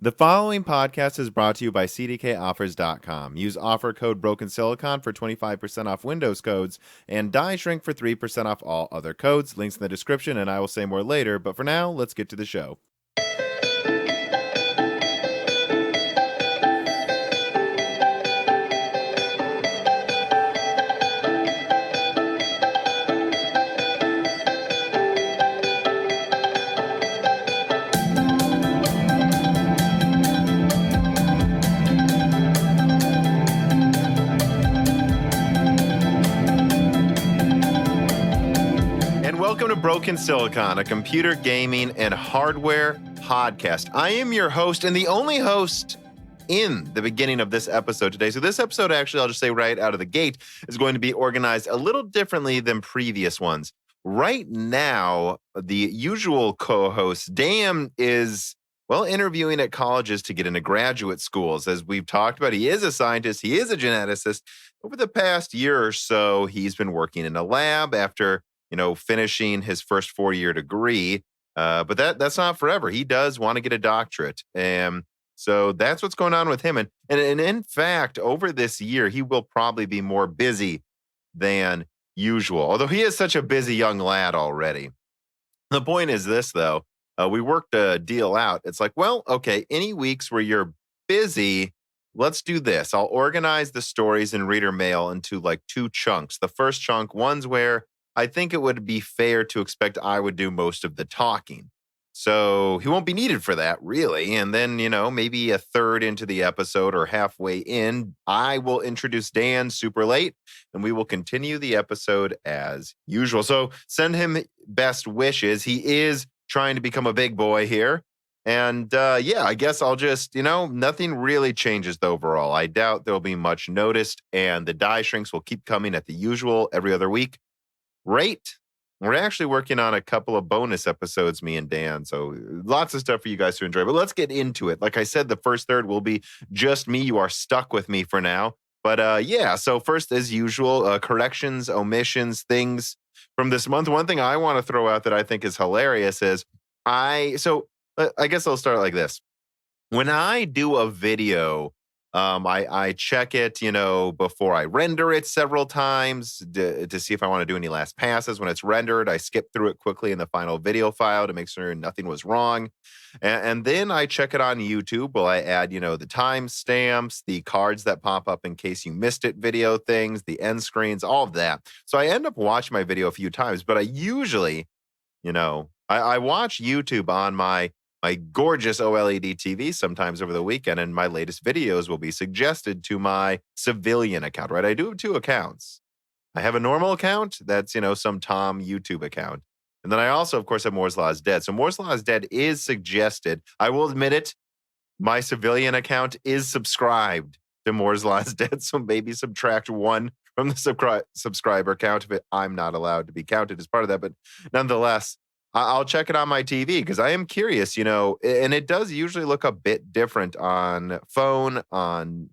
The following podcast is brought to you by CDKOffers.com. Use offer code BrokenSilicon for 25% off Windows codes and Die Shrink for 3% off all other codes. Links in the description, and I will say more later. But for now, let's get to the show. Welcome to Broken Silicon, a computer gaming and hardware podcast. I am your host and the only host in the beginning of this episode today. So this episode, actually, I'll just say right out of the gate, is going to be organized a little differently than previous ones. Right now, the usual co-host, Dan, is, interviewing at colleges to get into graduate schools. As we've talked about, he is a scientist, he is a geneticist. Over the past year or so, he's been working in a lab after finishing his first 4-year degree. But that's not forever. He does want to get a doctorate. And so that's what's going on with him. And in fact, over this year, he will probably be more busy than usual, although he is such a busy young lad already. The point is this, though. We worked a deal out. It's like, any weeks where you're busy, let's do this. I'll organize the stories in reader mail into like 2 chunks. The first chunk, one's where I think it would be fair to expect I would do most of the talking. So he won't be needed for that, really. And then, maybe a third into the episode or halfway in, I will introduce Dan super late and we will continue the episode as usual. So send him best wishes. He is trying to become a big boy here. And I guess I'll just, nothing really changes overall. I doubt there'll be much noticed, and the die shrinks will keep coming at the usual every other week. Right. We're actually working on a couple of bonus episodes, me and Dan. So lots of stuff for you guys to enjoy. But let's get into it. Like I said, the first third will be just me. You are stuck with me for now. But so first, as usual, corrections, omissions, things from this month. One thing I want to throw out that I think is hilarious is I guess I'll start like this. When I do a video, I check it, before I render it several times to see if I want to do any last passes. When it's rendered, I skip through it quickly in the final video file to make sure nothing was wrong. And then I check it on YouTube. Well, I add, the timestamps, the cards that pop up in case you missed it, video things, the end screens, all of that. So I end up watching my video a few times, but I usually, I watch YouTube on my gorgeous OLED TV sometimes over the weekend, and my latest videos will be suggested to my civilian account, right? I do have 2 accounts. I have a normal account that's, some Tom YouTube account. And then I also, of course, have Moore's Law is Dead. So Moore's Law is Dead is suggested. I will admit it, my civilian account is subscribed to Moore's Law is Dead. So maybe subtract 1 from the subscriber count if I'm not allowed to be counted as part of that. But nonetheless, I'll check it on my TV because I am curious, and it does usually look a bit different on phone, on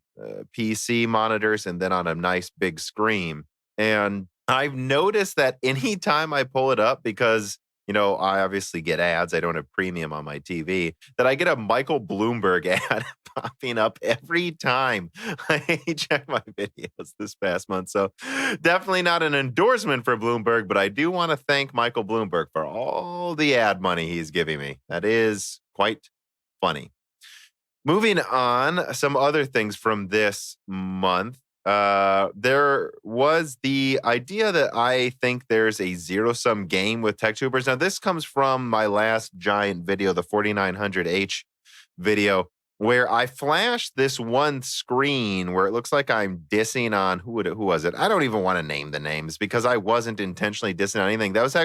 PC monitors, and then on a nice big screen. And I've noticed that anytime I pull it up, because, I obviously get ads, I don't have premium on my TV, that I get a Michael Bloomberg ad popping up every time I check my videos this past month. So definitely not an endorsement for Bloomberg, but I do want to thank Michael Bloomberg for all the ad money he's giving me. That is quite funny. Moving on, some other things from this month. There was the idea that I think there's a zero-sum game with Techtubers. Now, this comes from my last giant video, the 4900H video, where I flashed this one screen where it looks like I'm dissing on, who was it? I don't even want to name the names because I wasn't intentionally dissing on anything. That was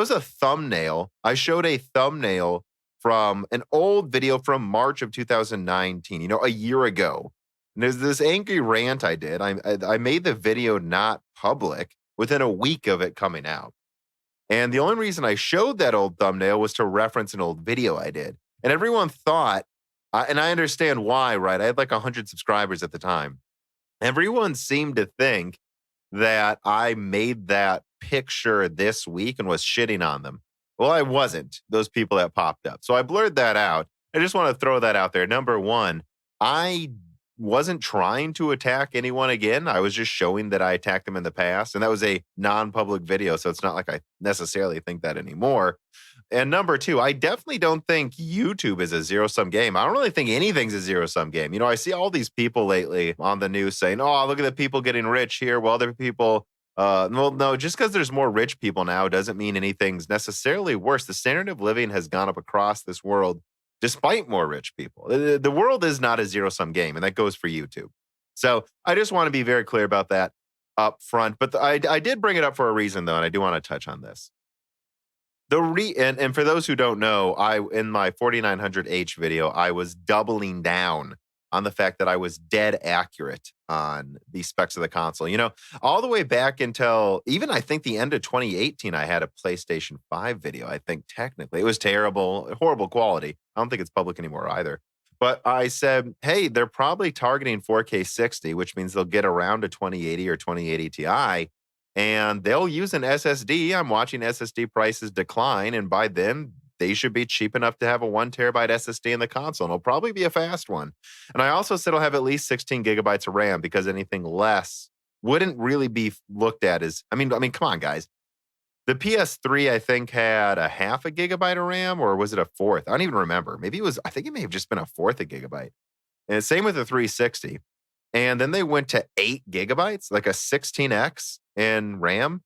a thumbnail. I showed a thumbnail from an old video from March of 2019, a year ago. And there's this angry rant I did. I made the video not public within a week of it coming out. And the only reason I showed that old thumbnail was to reference an old video I did. And everyone thought, and I understand why, right? I had like 100 subscribers at the time. Everyone seemed to think that I made that picture this week and was shitting on them. Well, I wasn't, those people that popped up. So I blurred that out. I just want to throw that out there. Number one, I wasn't trying to attack anyone again. I was just showing that I attacked them in the past. And that was a non-public video. So it's not like I necessarily think that anymore. And number two, I definitely don't think YouTube is a zero-sum game. I don't really think anything's a zero-sum game. I see all these people lately on the news saying, oh, look at the people getting rich here. Well, other people, well, no, just because there's more rich people now doesn't mean anything's necessarily worse. The standard of living has gone up across this world despite more rich people. The world is not a zero-sum game, and that goes for YouTube. So I just want to be very clear about that up front. But I did bring it up for a reason, though, and I do want to touch on this. And for those who don't know, in my 4900H video, I was doubling down on the fact that I was dead accurate on the specs of the console. All the way back until even I think the end of 2018, I had a PlayStation 5 video. I think technically it was terrible, horrible quality. I don't think it's public anymore either. But I said, hey, they're probably targeting 4K 60, which means they'll get around a 2080 or 2080 Ti. And they'll use an SSD. I'm watching SSD prices decline. And by then, they should be cheap enough to have a 1 terabyte SSD in the console. And it'll probably be a fast one. And I also said it'll have at least 16 gigabytes of RAM because anything less wouldn't really be looked at as, I mean, come on, guys. The PS3, I think, had a half a gigabyte of RAM, or was it a fourth? I don't even remember. I think it may have just been a fourth a gigabyte. And same with the 360. And then they went to 8 gigabytes, like a 16X in RAM.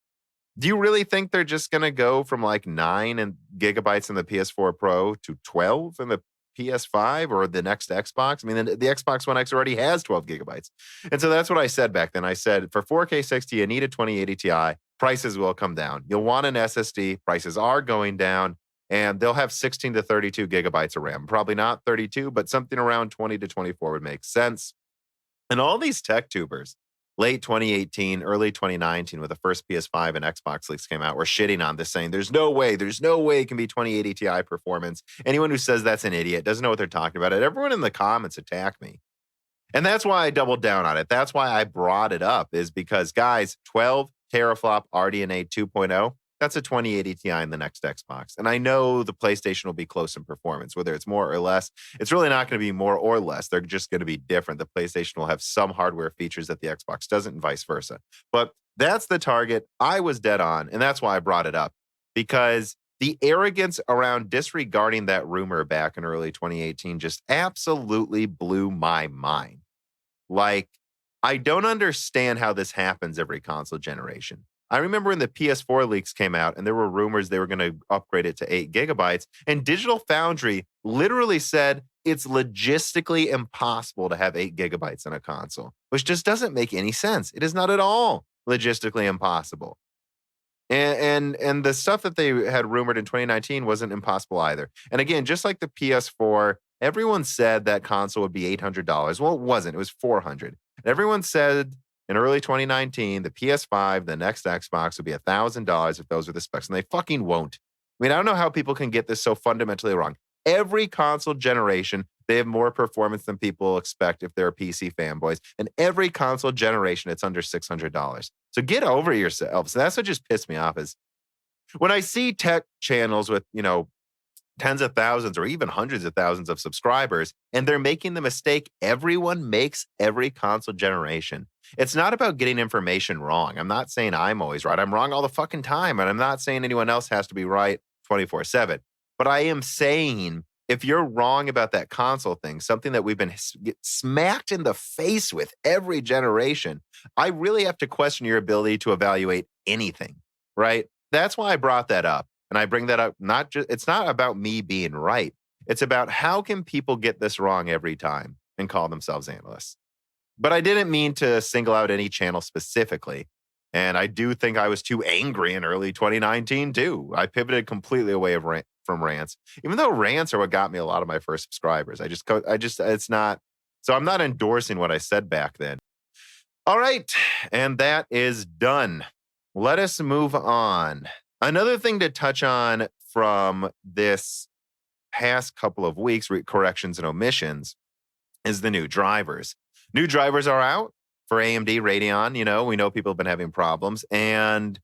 Do you really think they're just going to go from like 9 gigabytes in the PS4 Pro to 12 in the PS5 or the next Xbox? I mean, the Xbox One X already has 12 gigabytes. And so that's what I said back then. I said, for 4K 60, you need a 2080 Ti. Prices will come down. You'll want an SSD. Prices are going down. And they'll have 16 to 32 gigabytes of RAM. Probably not 32, but something around 20 to 24 would make sense. And all these Techtubers, late 2018, early 2019, when the first PS5 and Xbox leaks came out, were shitting on this, saying there's no way it can be 2080 Ti performance. Anyone who says that's an idiot doesn't know what they're talking about. And everyone in the comments attack me. And that's why I doubled down on it. That's why I brought it up, is because, guys, 12 teraflop RDNA 2.0, that's a 2080 Ti in the next Xbox. And I know the PlayStation will be close in performance, whether it's more or less. It's really not going to be more or less. They're just going to be different. The PlayStation will have some hardware features that the Xbox doesn't, and vice versa. But that's the target. I was dead on, and that's why I brought it up. Because the arrogance around disregarding that rumor back in early 2018 just absolutely blew my mind. Like, I don't understand how this happens every console generation. I remember when the PS4 leaks came out and there were rumors they were going to upgrade it to 8 gigabytes, and Digital Foundry literally said it's logistically impossible to have 8 gigabytes in a console, which just doesn't make any sense. It is not at all logistically impossible. And the stuff that they had rumored in 2019 wasn't impossible either. And again, just like the PS4, everyone said that console would be $800. Well, it wasn't. It was $400. And everyone said in early 2019, the PS5, the next Xbox, would be $1,000 if those are the specs, and they fucking won't. I mean, I don't know how people can get this so fundamentally wrong. Every console generation, they have more performance than people expect if they're PC fanboys. And every console generation, it's under $600. So get over yourselves. That's what just pissed me off, is when I see tech channels with, tens of thousands or even hundreds of thousands of subscribers, and they're making the mistake everyone makes every console generation. It's not about getting information wrong. I'm not saying I'm always right. I'm wrong all the fucking time. And I'm not saying anyone else has to be right 24/7. But I am saying, if you're wrong about that console thing, something that we've been smacked in the face with every generation, I really have to question your ability to evaluate anything, right? That's why I brought that up. And I bring that up, it's not about me being right. It's about how can people get this wrong every time and call themselves analysts. But I didn't mean to single out any channel specifically. And I do think I was too angry in early 2019 too. I pivoted completely away from rants, even though rants are what got me a lot of my first subscribers. It's not, so I'm not endorsing what I said back then. All right. And that is done. Let us move on. Another thing to touch on from this past couple of weeks, corrections and omissions, is the new drivers. New drivers are out for AMD Radeon. We know people have been having problems. And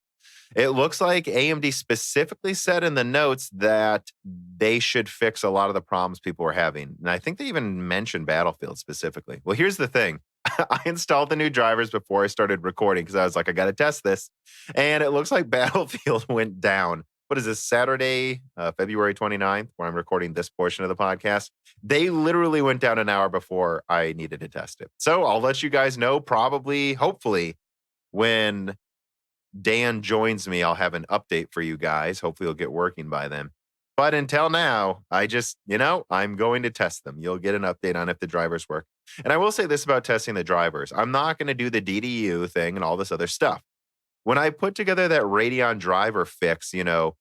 It looks like AMD specifically said in the notes that they should fix a lot of the problems people were having. And I think they even mentioned Battlefield specifically. Well, here's the thing. I installed the new drivers before I started recording because I was like, I got to test this. And it looks like Battlefield went down. What is this, Saturday, February 29th, where I'm recording this portion of the podcast? They literally went down an hour before I needed to test it. So I'll let you guys know probably, hopefully, when Dan joins me, I'll have an update for you guys. Hopefully it'll get working by then. But until now, I just, I'm going to test them. You'll get an update on if the drivers work. And I will say this about testing the drivers. I'm not going to do the DDU thing and all this other stuff. When I put together that Radeon driver fix, uninstall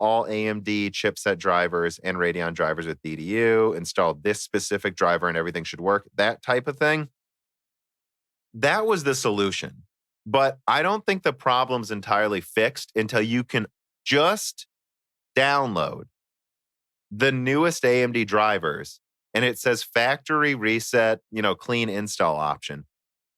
all AMD chipset drivers and Radeon drivers with DDU, install this specific driver and everything should work, that type of thing. That was the solution. But I don't think the problem's entirely fixed until you can just download the newest AMD drivers and it says factory reset, clean install option.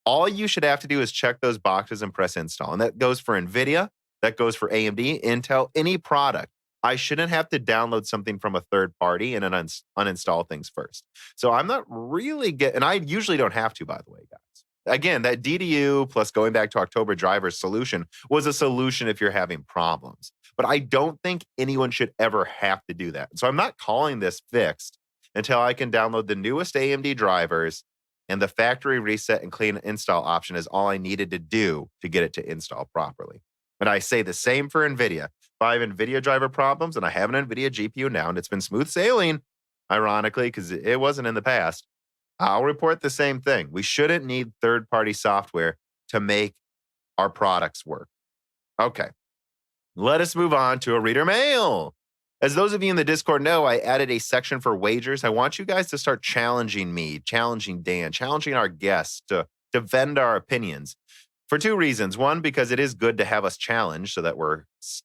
All you should have to do is check those boxes and press install. And that goes for NVIDIA, that goes for AMD, Intel, any product. I shouldn't have to download something from a third party and then uninstall things first. So I'm not really and I usually don't have to, by the way, guys. Again, that DDU plus going back to October drivers solution was a solution if you're having problems. But I don't think anyone should ever have to do that. So I'm not calling this fixed until I can download the newest AMD drivers and the factory reset and clean install option is all I needed to do to get it to install properly. And I say the same for NVIDIA. If I have NVIDIA driver problems and I have an NVIDIA GPU now and it's been smooth sailing, ironically, because it wasn't in the past, I'll report the same thing. We shouldn't need third-party software to make our products work. Okay, let us move on to a reader mail. As those of you in the Discord know, I added a section for wagers. I want you guys to start challenging me, challenging Dan, challenging our guests to vend our opinions for two reasons. One, because it is good to have us challenged so that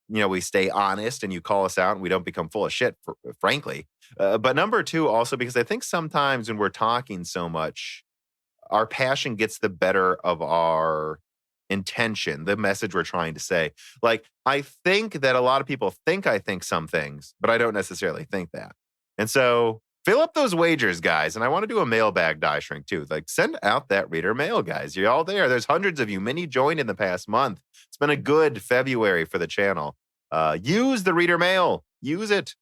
we stay honest and you call us out and we don't become full of shit, frankly. But number two, also because I think sometimes when we're talking so much, our passion gets the better of our intention, the message we're trying to say. Like, I think that a lot of people think I think some things, but I don't necessarily think that. And so fill up those wagers, guys. And I want to do a mailbag die shrink too. Like, send out that reader mail, guys. You're all there. There's hundreds of you. Many joined in the past month. It's been a good February for the channel. Use the reader mail. Use it.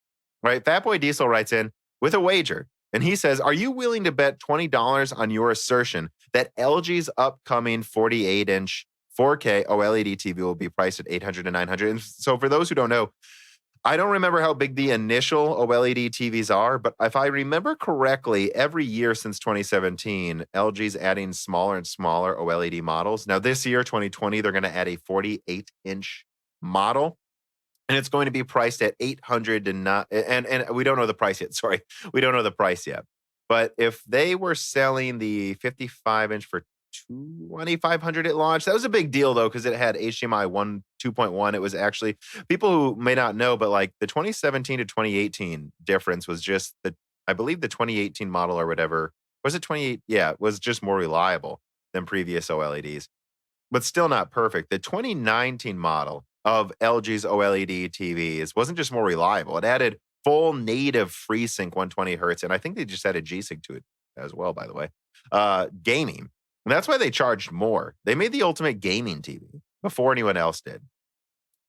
Right? Fatboy Diesel writes in with a wager. And he says, are you willing to bet $20 on your assertion that LG's upcoming 48-inch 4K OLED TV will be priced at $800 to $900? And so for those who don't know, I don't remember how big the initial OLED TVs are, but if I remember correctly, every year since 2017, LG's adding smaller and smaller OLED models. Now this year, 2020, they're going to add a 48-inch model. And it's going to be priced at $800 to not, and we don't know the price yet. Sorry, we don't know the price yet. But if they were selling the 55-inch for $2,500 at launch, that was a big deal though, because it had HDMI 2.1. It was actually, people who may not know, but like the 2017 to 2018 difference was just I believe the 2018 model or whatever, was it 28? Yeah, it was just more reliable than previous OLEDs, but still not perfect. The 2019 model of LG's OLED TVs wasn't just more reliable. It added full native FreeSync 120 hertz, and I think they just added G-Sync to it as well, by the way. Gaming. And that's why they charged more. They made the ultimate gaming TV before anyone else did.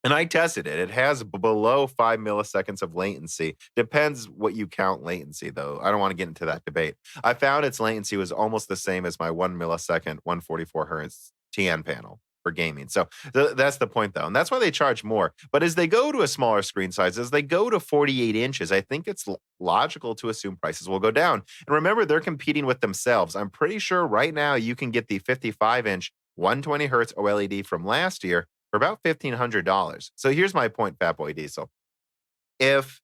And I tested it. It has below 5 milliseconds of latency. Depends what you count latency, though. I don't want to get into that debate. I found its latency was almost the same as my 1 millisecond, 144 hertz TN panel for gaming. So that's the point, though. And that's why they charge more. But as they go to a smaller screen size, as they go to 48 inches, I think it's logical to assume prices will go down. And remember, they're competing with themselves. I'm pretty sure right now you can get the 55-inch 120 hertz OLED from last year for about $1,500. So here's my point, Fatboy Diesel. If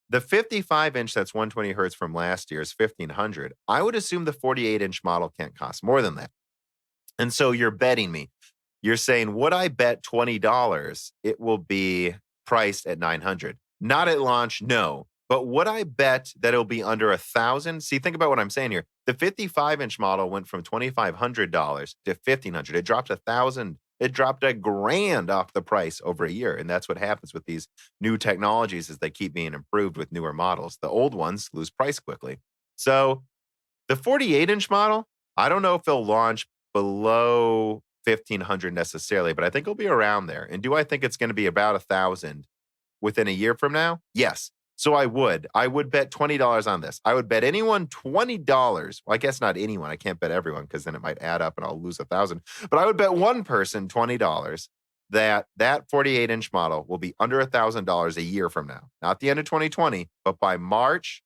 the 55-inch that's 120 hertz from last year is $1,500, I would assume the 48-inch model can't cost more than that. And so you're betting me. You're saying, would I bet $20 it will be priced at $900? Not at launch, no. But would I bet that it'll be under $1,000? See, think about what I'm saying here. The 55-inch model went from $2,500 to $1,500. It dropped $1,000 It dropped $1,000 off the price over a year. And that's what happens with these new technologies as they keep being improved with newer models. The old ones lose price quickly. So the 48-inch model, I don't know if it'll launch below 1,500 necessarily, but I think it'll be around there. And do I think it's going to be about 1,000 within a year from now? Yes. So I would bet $20 on this. I would bet anyone $20. Well, I guess not anyone. I can't bet everyone because then it might add up and I'll lose 1,000. But I would bet one person $20 that 48-inch model will be under $1,000 a year from now. Not the end of 2020, but by March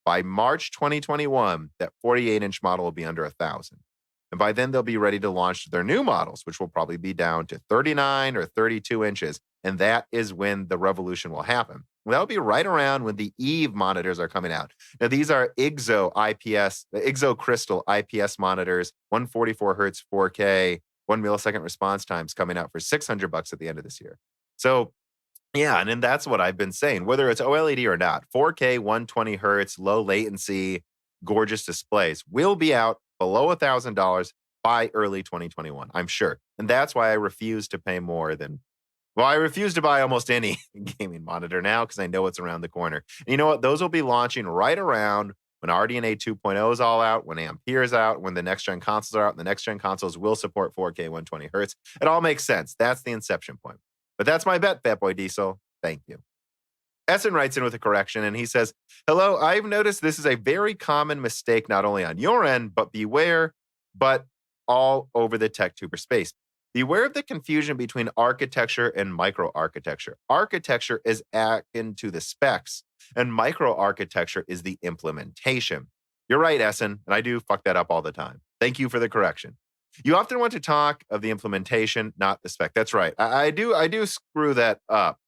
2021, that 48-inch model will be under 1,000. And by then they'll be ready to launch their new models, which will probably be down to 39 or 32 inches. And that is when the revolution will happen. That'll be right around when the Eve monitors are coming out. Now, these are Exo Crystal IPS monitors, 144 hertz 4K, 1 millisecond response times coming out for $600 at the end of this year. So, yeah, and then that's what I've been saying, whether it's OLED or not, 4K, 120 hertz, low latency, gorgeous displays will be out below $1,000 by early 2021, I'm sure. And that's why I refuse to pay more than I refuse to buy almost any gaming monitor now because I know it's around the corner. And you know what? Those will be launching right around when RDNA 2.0 is all out, when Ampere is out, when the next-gen consoles are out, and the next-gen consoles will support 4K 120 hertz. It all makes sense. That's the inception point. But that's my bet, Fatboy Diesel. Thank you. Essen writes in with a correction, and he says, hello, I've noticed this is a very common mistake not only on your end, but all over the Techtuber space. Beware of the confusion between architecture and microarchitecture. Architecture is akin to the specs, and microarchitecture is the implementation. You're right, Essen, and I do fuck that up all the time. Thank you for the correction. You often want to talk of the implementation, not the spec. That's right. I do screw that up.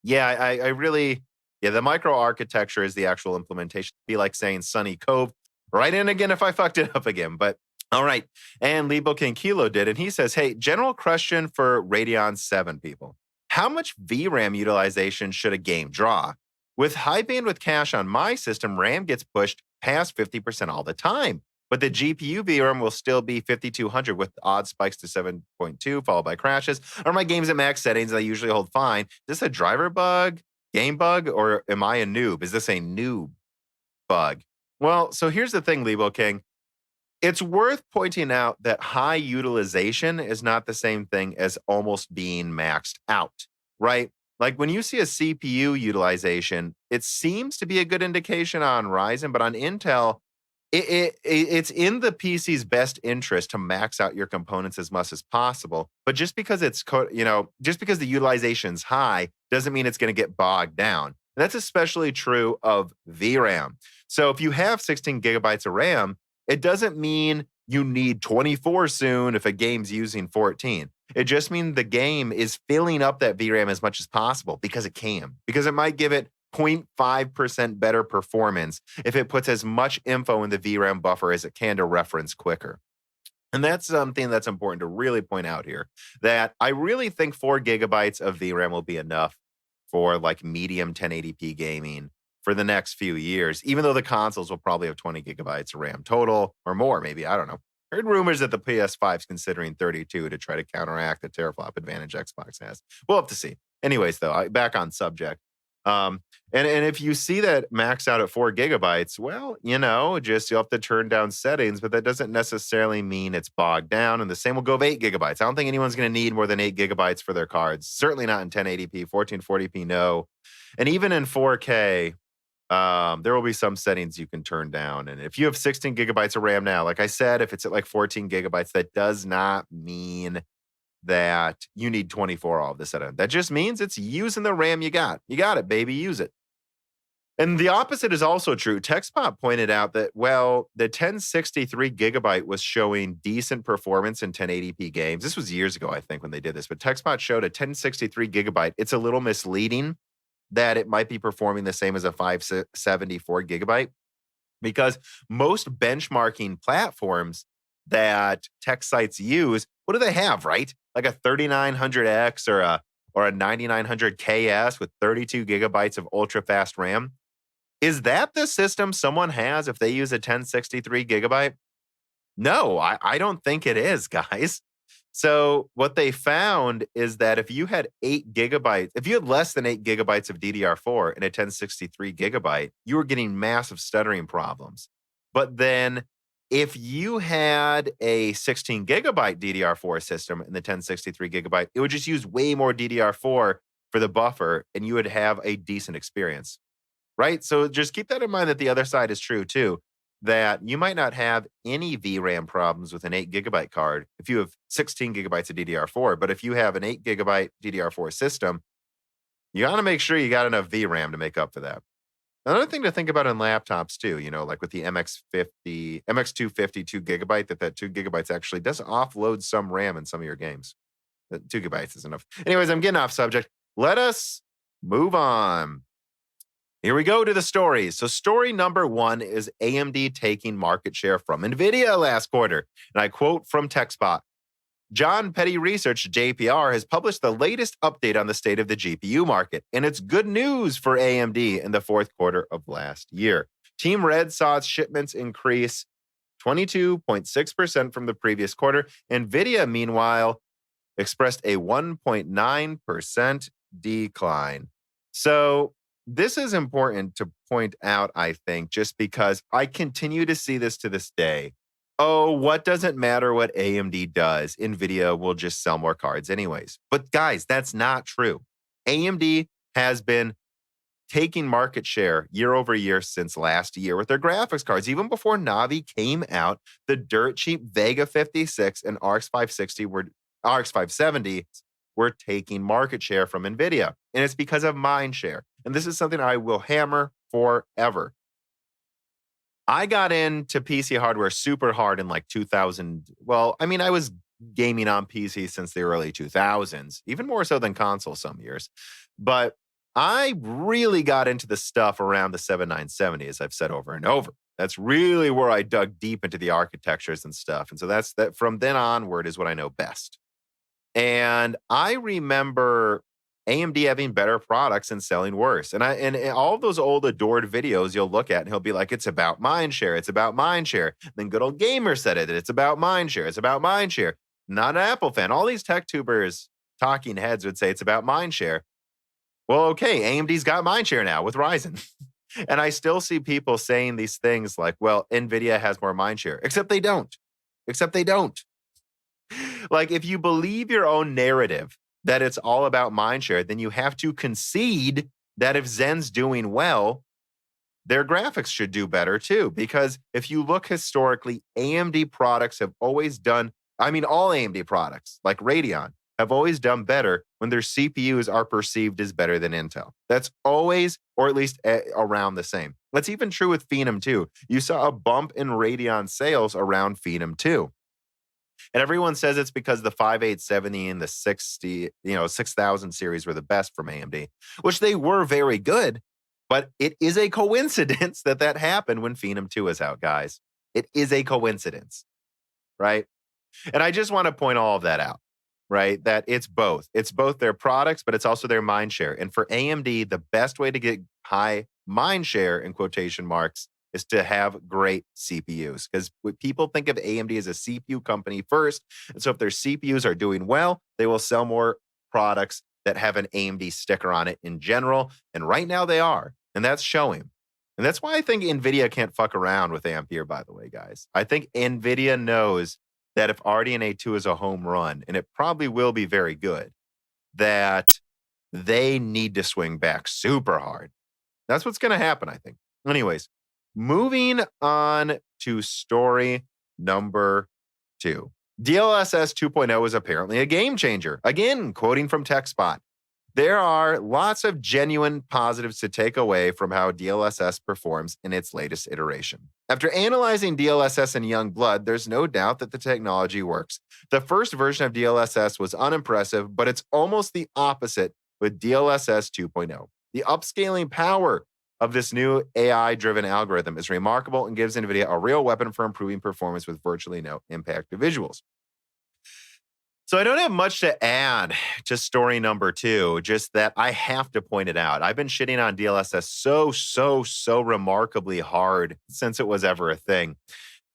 Yeah, the microarchitecture is the actual implementation. It'd be like saying Sunny Cove. Right in again if I fucked it up again, but all right. And Lebo King Kilo did, and he says, hey, general question for Radeon 7 people. How much VRAM utilization should a game draw? With high bandwidth cache on my system, RAM gets pushed past 50% all the time, but the GPU VRAM will still be 5,200 with odd spikes to 7.2 followed by crashes. Are my games at max settings and I usually hold fine? Is this a driver bug, game bug, or am I a noob? Is this a noob bug? Well, so here's the thing, Lebo King. It's worth pointing out that high utilization is not the same thing as almost being maxed out, right? Like when you see a CPU utilization, it seems to be a good indication on Ryzen, but on Intel, it's in the PC's best interest to max out your components as much as possible. But just because just because the utilization's high doesn't mean it's going to get bogged down. And that's especially true of VRAM. So if you have 16 gigabytes of RAM, it doesn't mean you need 24 soon if a game's using 14. It just means the game is filling up that VRAM as much as possible because it can. Because it might give it 0.5% better performance if it puts as much info in the VRAM buffer as it can to reference quicker. And that's something that's important to really point out here, that I really think 4 gigabytes of VRAM will be enough for like medium 1080p gaming for the next few years, even though the consoles will probably have 20 gigabytes of RAM total or more, maybe. I don't know. Heard rumors that the PS5 is considering 32 to try to counteract the teraflop advantage Xbox has. We'll have to see. Anyways, though, back on subject. And if you see that max out at 4 gigabytes, well, just you'll have to turn down settings, but that doesn't necessarily mean it's bogged down. And the same will go with 8 gigabytes. I don't think anyone's going to need more than 8 gigabytes for their cards. Certainly not in 1080p, 1440p, no. And even in 4K, there will be some settings you can turn down. And if you have 16 gigabytes of RAM now, like I said, if it's at like 14 gigabytes, that does not mean that you need 24 all of this at. That just means it's using the RAM you got. You got it, baby. Use it. And the opposite is also true. TechSpot pointed out that, well, the 1063 gigabyte was showing decent performance in 1080p games. This was years ago, I think, when they did this. But TechSpot showed a 1063 gigabyte. It's a little misleading that it might be performing the same as a 574 gigabyte, because most benchmarking platforms that tech sites use, what do they have, right? Like a 3900X or a 9900KS with 32 gigabytes of ultra fast RAM. Is that the system someone has if they use a 1063 gigabyte? No, I don't think it is, guys. So what they found is that if you had 8 GB, if you had less than 8 GB of DDR4 in a 1063 gigabyte, you were getting massive stuttering problems. But then if you had a 16 GB DDR4 system in the 1063 gigabyte, it would just use way more DDR4 for the buffer and you would have a decent experience, right? So just keep that in mind that the other side is true too, that you might not have any VRAM problems with an 8 GB card if you have 16 GB of DDR4. But if you have an 8 GB DDR4 system, you got to make sure you got enough VRAM to make up for that. Another thing to think about in laptops too, like with the MX250 2GB, that 2 GB actually does offload some RAM in some of your games. 2 GB is enough. Anyways, I'm getting off subject. Let us move on. Here we go to the stories. So story number 1 is AMD taking market share from Nvidia last quarter. And I quote from TechSpot. John Petty Research, JPR, has published the latest update on the state of the GPU market, and it's good news for AMD in the fourth quarter of last year. Team Red saw its shipments increase 22.6% from the previous quarter. Nvidia, meanwhile, expressed a 1.9% decline. So this is important to point out, I think, just because I continue to see this to this day. Oh, what doesn't matter what AMD does? Nvidia will just sell more cards anyways. But guys, that's not true. AMD has been taking market share year over year since last year with their graphics cards. Even before Navi came out, the dirt cheap Vega 56 and RX 570 were taking market share from Nvidia. And it's because of mind share. And this is something I will hammer forever. I got into PC hardware super hard in like 2000. Well, I mean, I was gaming on PC since the early 2000s, even more so than console some years. But I really got into the stuff around the 7970, as I've said over and over. That's really where I dug deep into the architectures and stuff. And so that's that from then onward is what I know best. And I remember AMD having better products and selling worse. And all of those old adored videos you'll look at and he'll be like, it's about mindshare. It's about mindshare. Then good old Gamer said it. It's about mindshare. It's about mindshare. Not an Apple fan. All these Techtubers talking heads would say it's about mindshare. Well, okay, AMD's got mindshare now with Ryzen. And I still see people saying these things like, well, Nvidia has more mindshare, except they don't. Like, if you believe your own narrative that it's all about mindshare, then you have to concede that if Zen's doing well, their graphics should do better too. Because if you look historically, AMD products have always done, all AMD products like Radeon have always done better when their CPUs are perceived as better than Intel. That's always, or at least around the same. That's even true with Phenom 2. You saw a bump in Radeon sales around Phenom 2. And everyone says it's because the 5870 and the 6000 series were the best from AMD, which they were very good. But it is a coincidence that happened when Phenom 2 is out, guys. It is a coincidence, right? And I just want to point all of that out, right? That it's both. It's both their products, but it's also their mind share. And for AMD, the best way to get high mind share, in quotation marks, is to have great CPUs. Because people think of AMD as a CPU company first. And so if their CPUs are doing well, they will sell more products that have an AMD sticker on it in general. And right now they are. And that's showing. And that's why I think Nvidia can't fuck around with Ampere, by the way, guys. I think Nvidia knows that if RDNA 2 is a home run, and it probably will be very good, that they need to swing back super hard. That's what's going to happen, I think. Anyways, moving on to story number 2. DLSS 2.0 is apparently a game changer. Again, quoting from TechSpot. There are lots of genuine positives to take away from how DLSS performs in its latest iteration. After analyzing DLSS in young blood, there's no doubt that the technology works. The first version of DLSS was unimpressive, but it's almost the opposite with DLSS 2.0. The upscaling power of this new AI-driven algorithm is remarkable and gives NVIDIA a real weapon for improving performance with virtually no impact to visuals. So I don't have much to add to story number 2, just that I have to point it out. I've been shitting on DLSS so remarkably hard since it was ever a thing.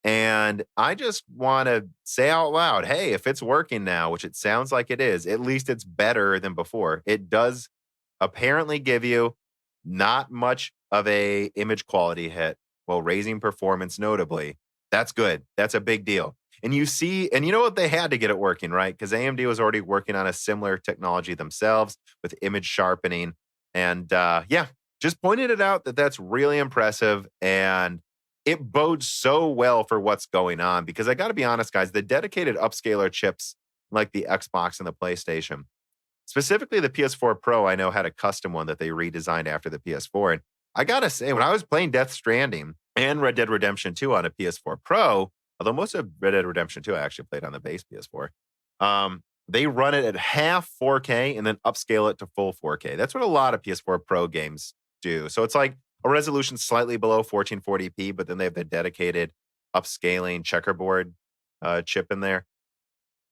And I just want to say out loud, hey, if it's working now, which it sounds like it is, at least it's better than before. It does apparently give you not much of a image quality hit while raising performance notably. That's good. That's a big deal. And you see, and you know what? They had to get it working, right? Because AMD was already working on a similar technology themselves with image sharpening. And yeah, just pointed it out that that's really impressive. And it bodes so well for what's going on. Because I got to be honest, guys, the dedicated upscaler chips like the Xbox and the PlayStation, specifically the PS4 Pro, I know had a custom one that they redesigned after the PS4. And I got to say, when I was playing Death Stranding and Red Dead Redemption 2 on a PS4 Pro, although most of Red Dead Redemption 2 I actually played on the base PS4, they run it at half 4K and then upscale it to full 4K. That's what a lot of PS4 Pro games do. So it's like a resolution slightly below 1440p, but then they have the dedicated upscaling checkerboard chip in there.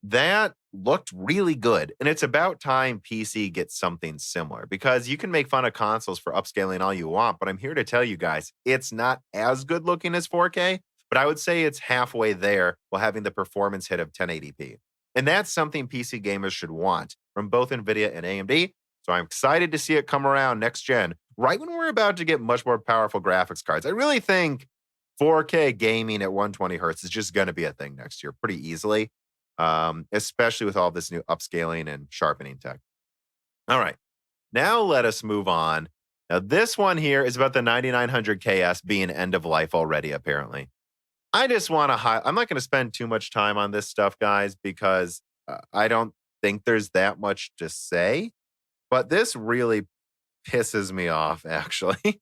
That looked really good. And it's about time PC gets something similar, because you can make fun of consoles for upscaling all you want, but I'm here to tell you guys, it's not as good looking as 4K, but I would say it's halfway there while having the performance hit of 1080p. And that's something PC gamers should want from both Nvidia and AMD. So I'm excited to see it come around next gen, right when we're about to get much more powerful graphics cards. I really think 4K gaming at 120 hertz is just going to be a thing next year pretty easily, especially with all this new upscaling and sharpening tech. All right, now let us move on. Now, this one here is about the 9900KS being end of life already, apparently. I just want to I'm not going to spend too much time on this stuff, guys, because I don't think there's that much to say. But this really pisses me off, actually,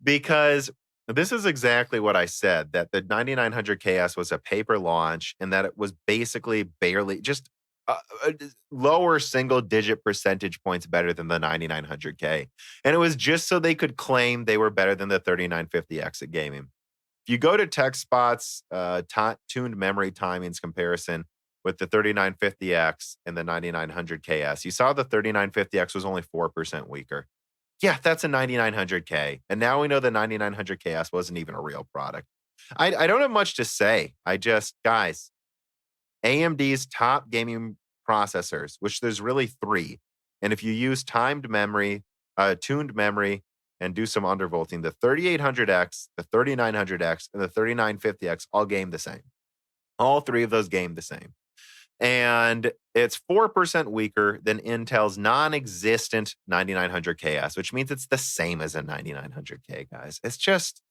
because this is exactly what I said, that the 9900KS was a paper launch and that it was basically barely just a lower single digit percentage points better than the 9900K. And it was just so they could claim they were better than the 3950X at gaming. If you go to TechSpot's tuned memory timings comparison with the 3950X and the 9900KS, you saw the 3950X was only 4% weaker. Yeah, that's a 9900K. And now we know the 9900KS wasn't even a real product. I don't have much to say. Guys, AMD's top gaming processors, which there's really three. And if you use timed memory, tuned memory, and do some undervolting, the 3800X, the 3900X, and the 3950X all game the same. All three of those game the same. And it's 4% weaker than Intel's non-existent 9900KS, which means it's the same as a 9900K, guys. It's just...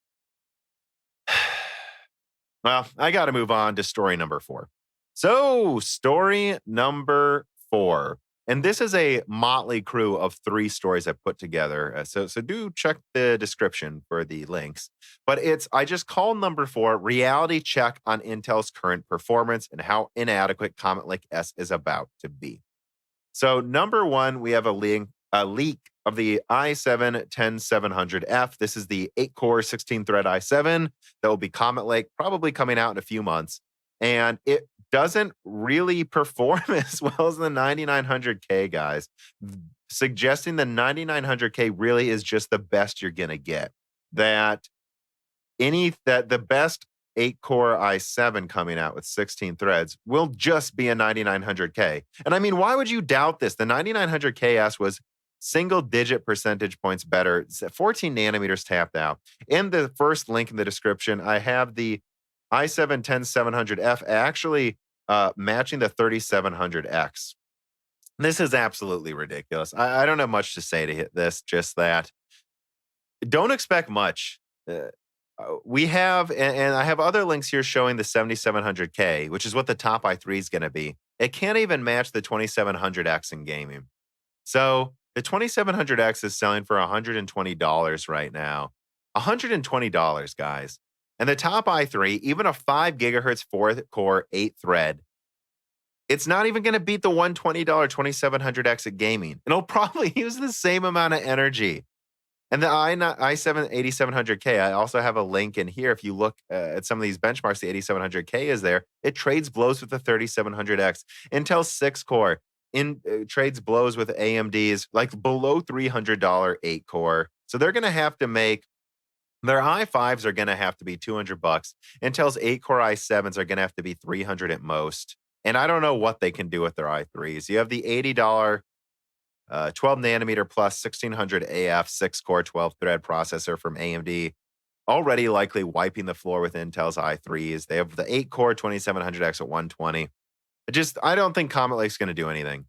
Well, I got to move on to story number 4. So, story number 4. And this is a motley crew of 3 stories I put together. So do check the description for the links. But I just call number 4 reality check on Intel's current performance and how inadequate Comet Lake S is about to be. So number 1, we have a leak of the i7-10700F. This is the 8-core, 16-thread i7 that will be Comet Lake, probably coming out in a few months. And it doesn't really perform as well as the 9900K, guys, suggesting the 9900K really is just the best you're going to get. That the best 8-core i7 coming out with 16 threads will just be a 9900K. And I mean, why would you doubt this? The 9900KS was single-digit percentage points better. 14 nanometers tapped out. In the first link in the description, I have the i7-10700F actually matching the 3700X. This is absolutely ridiculous. I don't have much to say to hit this, just that. Don't expect much. We have, and I have other links here showing the 7700K, which is what the top i3 is going to be. It can't even match the 2700X in gaming. So the 2700X is selling for $120 right now. $120, guys. And the top i3, even a 5 gigahertz 4-core 8-thread, it's not even going to beat the $120 2700X at gaming. And it'll probably use the same amount of energy. And the i7-8700K, I also have a link in here. If you look at some of these benchmarks, the 8700K is there. It trades blows with the 3700X. Intel's 6-core trades blows with AMD's like below $300 8-core. So they're going to have to make Their i5s are going to have to be $200. Intel's 8-core i7s are going to have to be $300 at most. And I don't know what they can do with their i3s. You have the $80 12 nanometer plus 1600 AF 6-core 12-thread processor from AMD, already likely wiping the floor with Intel's i3s. They have the 8-core 2700X at 120. I don't think Comet Lake's going to do anything.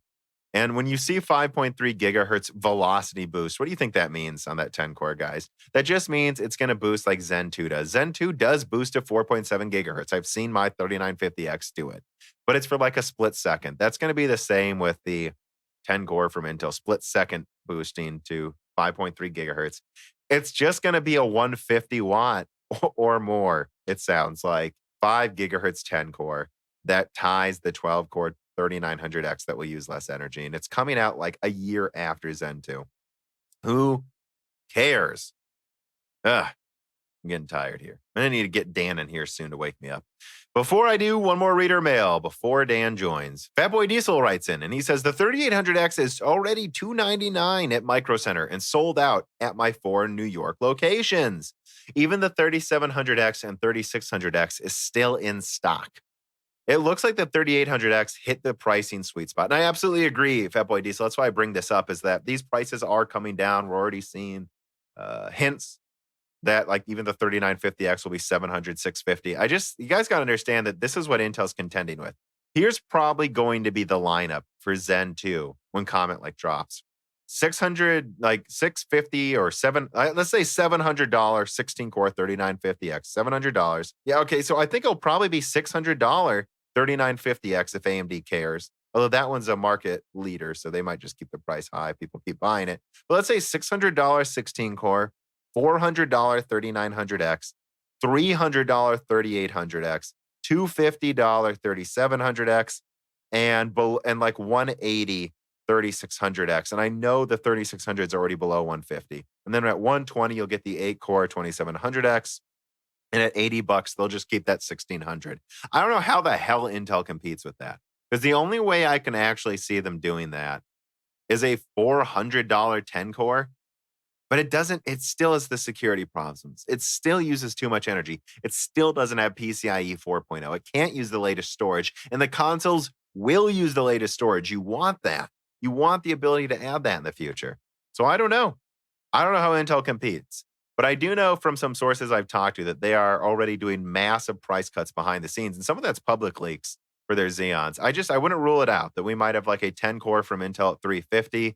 And when you see 5.3 gigahertz velocity boost, what do you think that means on that 10-core, guys? That just means it's going to boost like Zen 2 does. Zen 2 does boost to 4.7 gigahertz. I've seen my 3950X do it, but it's for like a split second. That's going to be the same with the 10-core from Intel, split second boosting to 5.3 gigahertz. It's just going to be a 150 watt or more, it sounds like, 5 gigahertz 10-core that ties the 12-core 3900X that will use less energy. And it's coming out like a year after Zen 2. Who cares? I'm getting tired here. I'm going to need to get Dan in here soon to wake me up. Before I do, one more reader mail before Dan joins. Fatboy Diesel writes in and he says, the 3800X is already $299 at Micro Center and sold out at my 4 New York locations. Even the 3700X and 3600X is still in stock. It looks like the 3800X hit the pricing sweet spot. And I absolutely agree, Fatboy Diesel. That's why I bring this up, is that these prices are coming down. We're already seeing hints that like even the 3950X will be 700, 650. You guys got to understand that this is what Intel's contending with. Here's probably going to be the lineup for Zen 2 when Comet Lake drops. 600, like 650 or let's say $700 16-core 3950X, $700. Yeah, okay, so I think it'll probably be $600 3950X if AMD cares. Although that one's a market leader, so they might just keep the price high. People keep buying it. But let's say $600 16-core, $400 3900X, $300 3800X, $250 3700X, and like $180 3600X. And I know the 3600 is already below 150. And then at 120, you'll get the 8-core 2700X. And at $80, they'll just keep that 1600. I don't know how the hell Intel competes with that. Because the only way I can actually see them doing that is a $400 10-core. But it still has the security problems. It still uses too much energy. It still doesn't have PCIe 4.0. It can't use the latest storage. And the consoles will use the latest storage. You want that. You want the ability to add that in the future. So I don't know. I don't know how Intel competes. But I do know from some sources I've talked to that they are already doing massive price cuts behind the scenes. And some of that's public leaks for their Xeons. I wouldn't rule it out that we might have like a 10-core from Intel at $350,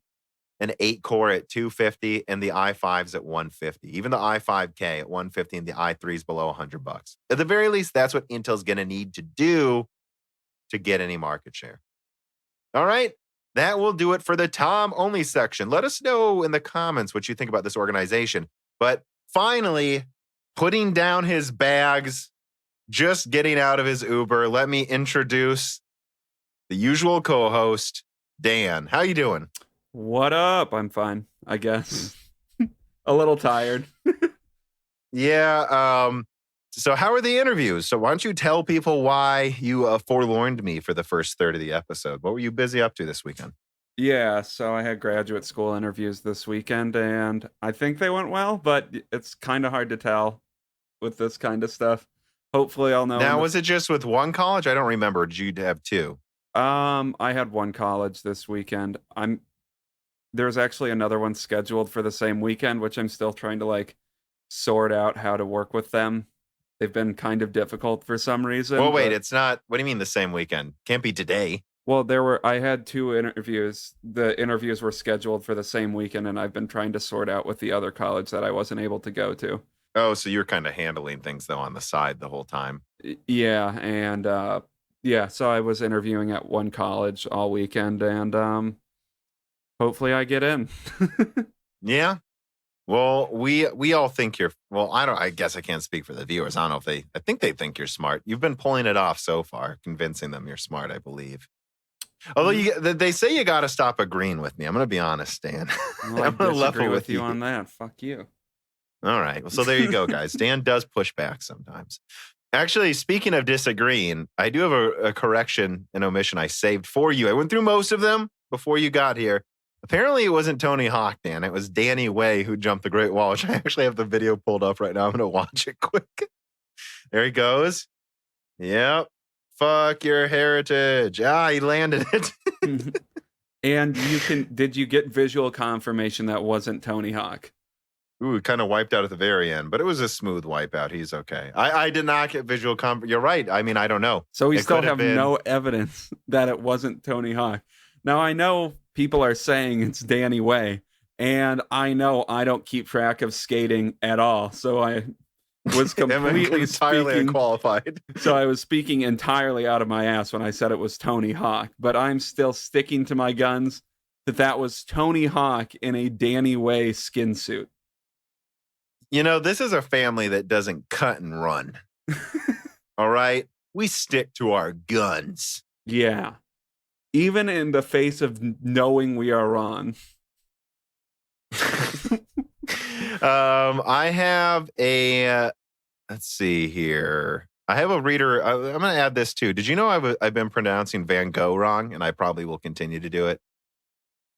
an 8-core at $250, and the i5s at $150. Even the i5K at $150 and the i3s below $100. At the very least, that's what Intel's going to need to do to get any market share. All right. That will do it for the Tom only section. Let us know in the comments what you think about this organization. But finally, putting down his bags, just getting out of his Uber, let me introduce the usual co-host, Dan. How you doing? What up? I'm fine, I guess. A little tired. Yeah. So how are the interviews? So why don't you tell people why you forlorned me for the first third of the episode? What were you busy up to this weekend? Yeah, so I had graduate school interviews this weekend, and I think they went well, but it's kind of hard to tell with this kind of stuff. Hopefully I'll know. Now, was it just with one college? I don't remember. Did you have two? I had one college this weekend. There's actually another one scheduled for the same weekend, which I'm still trying to like sort out how to work with them. They've been kind of difficult for some reason. Well, wait, it's not. What do you mean the same weekend? Can't be today. Well, I had 2 interviews. The interviews were scheduled for the same weekend, and I've been trying to sort out with the other college that I wasn't able to go to. Oh, so you're kind of handling things though on the side the whole time. Yeah, and so I was interviewing at one college all weekend, and hopefully I get in. Yeah. Well, we all think you're, I guess I can't speak for the viewers. I don't know I think they think you're smart. You've been pulling it off so far, convincing them you're smart, I believe. Although they say you got to stop agreeing with me. I'm going to be honest, Dan. Well, I'm going to level with you on that. Fuck you. All right. Well, so there you go, guys. Dan does push back sometimes. Actually, speaking of disagreeing, I do have a correction and omission I saved for you. I went through most of them before you got here. Apparently, it wasn't Tony Hawk, Dan. It was Danny Way who jumped the Great Wall, which I actually have the video pulled up right now. I'm going to watch it quick. There he goes. Yep. Fuck your heritage. He landed it. And did you get visual confirmation that wasn't Tony Hawk? Ooh, it kind of wiped out at the very end, but it was a smooth wipeout. He's okay. I did not get visual You're right. I mean, I don't know. So we still have no evidence that it wasn't Tony Hawk. Now, I know people are saying it's Danny Way, and I know I don't keep track of skating at all. So I was completely entirely unqualified. So I was speaking entirely out of my ass when I said it was Tony Hawk, but I'm still sticking to my guns that was Tony Hawk in a Danny Way skin suit. You know, this is a family that doesn't cut and run. All right? We stick to our guns. Yeah. Even in the face of knowing we are wrong. I have let's see here. I have a reader. I'm going to add this too. Did you know I've been pronouncing Van Gogh wrong, and I probably will continue to do it?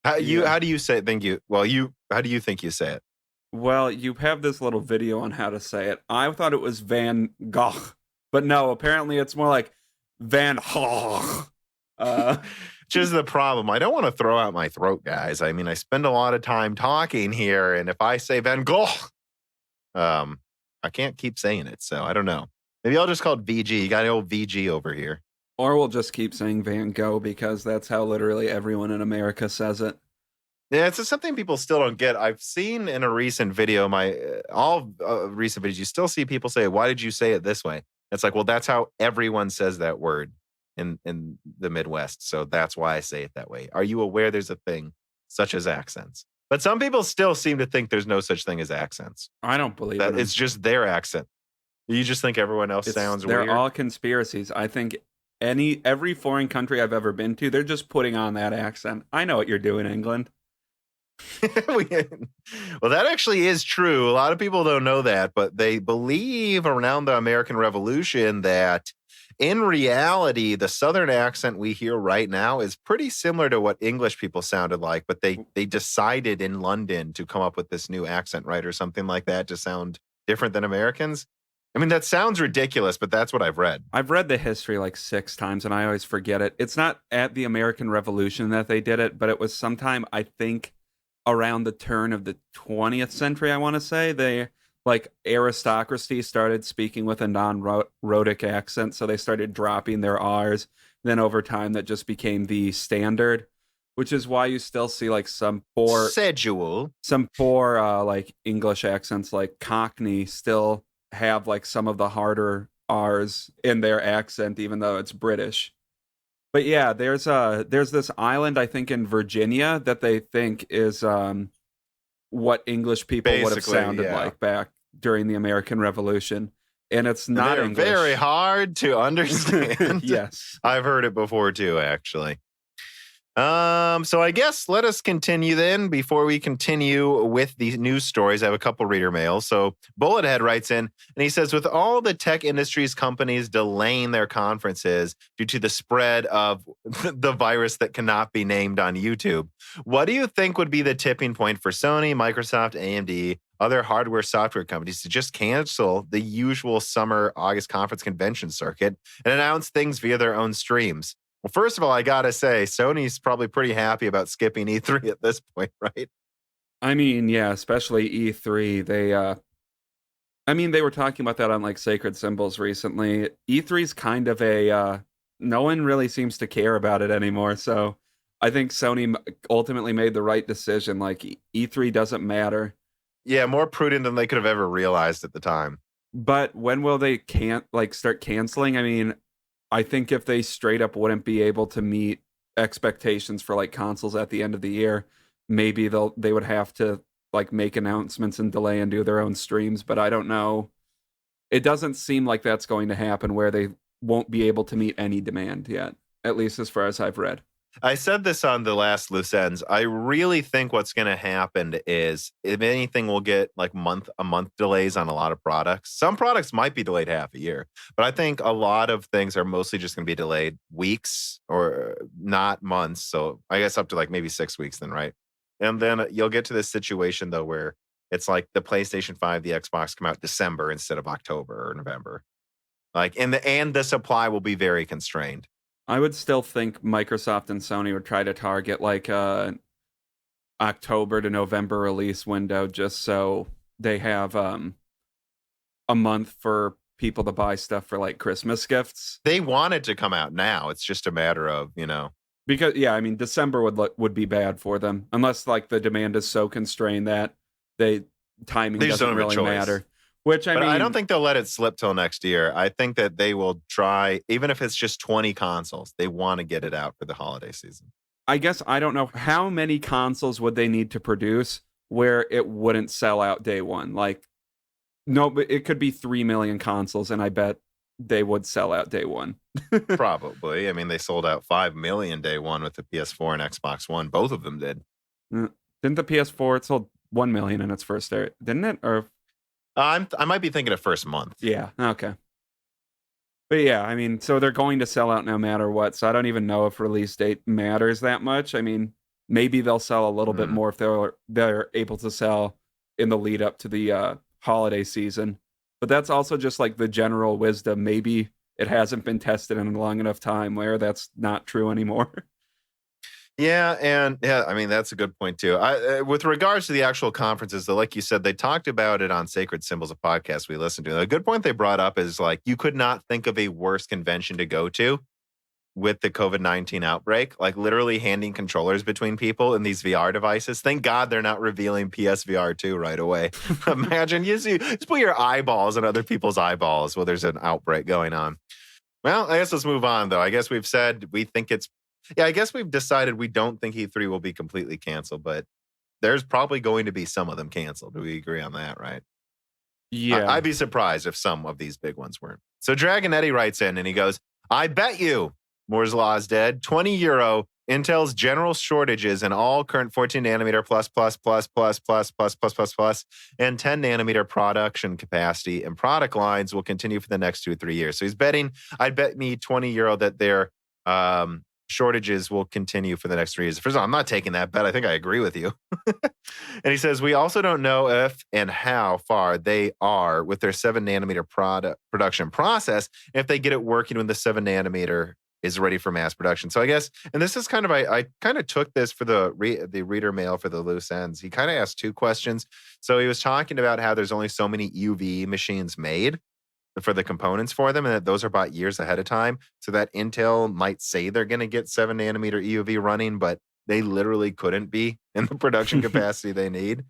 How do you say it? Thank you. Well, how do you think you say it? Well, you have this little video on how to say it. I thought it was Van Gogh, but no, apparently it's more like Van Gogh. Which is the problem. I don't want to throw out my throat, guys. I mean, I spend a lot of time talking here, and if I say Van Gogh, I can't keep saying it, so I don't know. Maybe I'll just call it VG. You got an old VG over here. Or we'll just keep saying Van Gogh because that's how literally everyone in America says it. Yeah, it's something people still don't get. I've seen in a recent video, recent videos, you still see people say, "Why did you say it this way?" It's like, well, that's how everyone says that word in the Midwest. So that's why I say it that way. Are you aware there's a thing such as accents? But some people still seem to think there's no such thing as accents. I don't believe that. It's just their accent. You just think everyone else sounds weird? They're all conspiracies. I think every foreign country I've ever been to, they're just putting on that accent. I know what you're doing, England. Well, that actually is true. A lot of people don't know that, but they believe around the American Revolution that in reality, the Southern accent we hear right now is pretty similar to what English people sounded like, but they decided in London to come up with this new accent, right? Or something like that to sound different than Americans. I mean, that sounds ridiculous, but that's what I've read. I've read the history like 6 times and I always forget it. It's not at the American Revolution that they did it, but it was sometime, I think, around the turn of the 20th century, I want to say. They, like, aristocracy started speaking with a non-rhotic accent, so they started dropping their R's. Then over time, that just became the standard, which is why you still see, like, some poor like, English accents, like Cockney, still have, like, some of the harder R's in their accent, even though it's British. But yeah, there's this island, I think, in Virginia that they think is what English people would have sounded like back during the American Revolution. And it's not English. Very hard to understand. Yes. I've heard it before too, actually. So I guess let us continue then. Before we continue with the news stories, I have a couple reader mails. So Bullethead writes in, and he says, with all the tech industry's companies delaying their conferences due to the spread of the virus that cannot be named on YouTube, what do you think would be the tipping point for Sony, Microsoft, AMD, other hardware software companies to just cancel the usual summer August conference convention circuit and announce things via their own streams? Well, first of all, I got to say, Sony's probably pretty happy about skipping E3 at this point, right? I mean, yeah, especially E3. They were talking about that on, like, Sacred Symbols recently. E3's kind of no one really seems to care about it anymore. So I think Sony ultimately made the right decision. Like, E3 doesn't matter. Yeah, more prudent than they could have ever realized at the time. But when will they start canceling? I mean, I think if they straight up wouldn't be able to meet expectations for, like, consoles at the end of the year, maybe they would have to, like, make announcements and delay and do their own streams. But I don't know. It doesn't seem like that's going to happen where they won't be able to meet any demand yet, at least as far as I've read. I said this on the last Loose Ends. I really think what's going to happen is, if anything, we'll get like a month delays on a lot of products. Some products might be delayed half a year, but I think a lot of things are mostly just going to be delayed weeks or not months. So I guess up to like maybe 6 weeks then, right? And then you'll get to this situation, though, where it's like the PlayStation 5, the Xbox come out December instead of October or November. Like, and the supply will be very constrained. I would still think Microsoft and Sony would try to target like a October to November release window, just so they have a month for people to buy stuff for like Christmas gifts. They want it to come out now. It's just a matter of, Because I mean, December would be bad for them unless like the demand is so constrained that timing doesn't really matter. Which I mean, I don't think they'll let it slip till next year. I think that they will try, even if it's just 20 consoles, they want to get it out for the holiday season. I guess I don't know how many consoles would they need to produce where it wouldn't sell out day one. Like, no, but it could be 3 million consoles, and I bet they would sell out day one. Probably. I mean, they sold out 5 million day one with the PS4 and Xbox One. Both of them did. Didn't the PS4, it sold 1 million in its first day, didn't it? Or I might be thinking of first month. Yeah, okay. But yeah, I mean, so they're going to sell out no matter what. So I don't even know if release date matters that much. I mean, maybe they'll sell a little bit more if they're able to sell in the lead up to the holiday season. But that's also just like the general wisdom. Maybe it hasn't been tested in a long enough time where that's not true anymore. Yeah, I mean, that's a good point too. With regards to the actual conferences, though, like you said, they talked about it on Sacred Symbols, a podcast we listened to. A good point they brought up is like, you could not think of a worse convention to go to with the COVID-19 outbreak, like literally handing controllers between people in these VR devices. Thank God they're not revealing PSVR 2 right away. Imagine you just put your eyeballs in other people's eyeballs while there's an outbreak going on. Well, I guess let's move on, though. I guess we've said we think I guess we've decided we don't think E3 will be completely canceled, but there's probably going to be some of them canceled. Do we agree on that, right? Yeah. I'd be surprised if some of these big ones weren't. So Dragon Eddie writes in and he goes, I bet you Moore's Law is dead. €20. Intel's general shortages in all current 14 nanometer plus, and 10 nanometer production capacity and product lines will continue for the next 2 or 3 years. So he's betting, I'd bet me €20 that their shortages will continue for the next 3 years. First of all, I'm not taking that bet. I think I agree with you. And he says, we also don't know if and how far they are with their 7 nanometer production process, if they get it working when the 7 nanometer is ready for mass production. So I guess, and this is kind of, I kind of took this for the reader mail for the loose ends. He kind of asked 2 questions. So he was talking about how there's only so many UV machines made for the components for them, and that those are bought years ahead of time. So that Intel might say they're going to get 7 nanometer EUV running, but they literally couldn't be in the production capacity they need.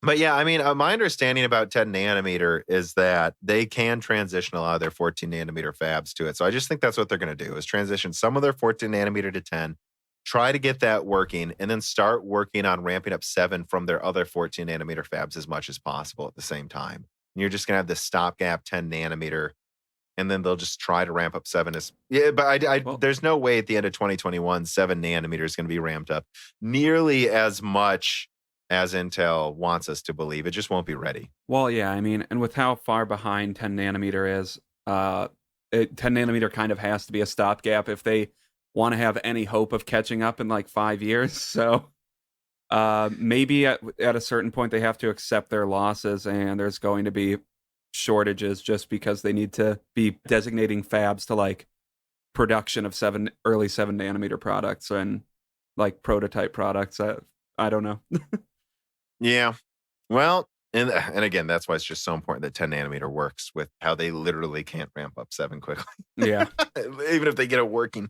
But yeah, I mean, my understanding about 10 nanometer is that they can transition a lot of their 14 nanometer fabs to it. So I just think that's what they're going to do, is transition some of their 14 nanometer to 10, try to get that working, and then start working on ramping up 7 from their other 14 nanometer fabs as much as possible at the same time. And you're just going to have this stopgap 10 nanometer, and then they'll just try to ramp up 7. But there's no way at the end of 2021, 7 nanometer is going to be ramped up nearly as much as Intel wants us to believe. It just won't be ready. Well, yeah, I mean, and with how far behind 10 nanometer is, 10 nanometer kind of has to be a stopgap if they want to have any hope of catching up in like 5 years. So maybe at a certain point they have to accept their losses, and there's going to be shortages just because they need to be designating fabs to like production of early 7 nanometer products and like prototype products. I don't know. Yeah. Well, and again, that's why it's just so important that 10 nanometer works with how they literally can't ramp up 7 quickly. Yeah. Even if they get it working.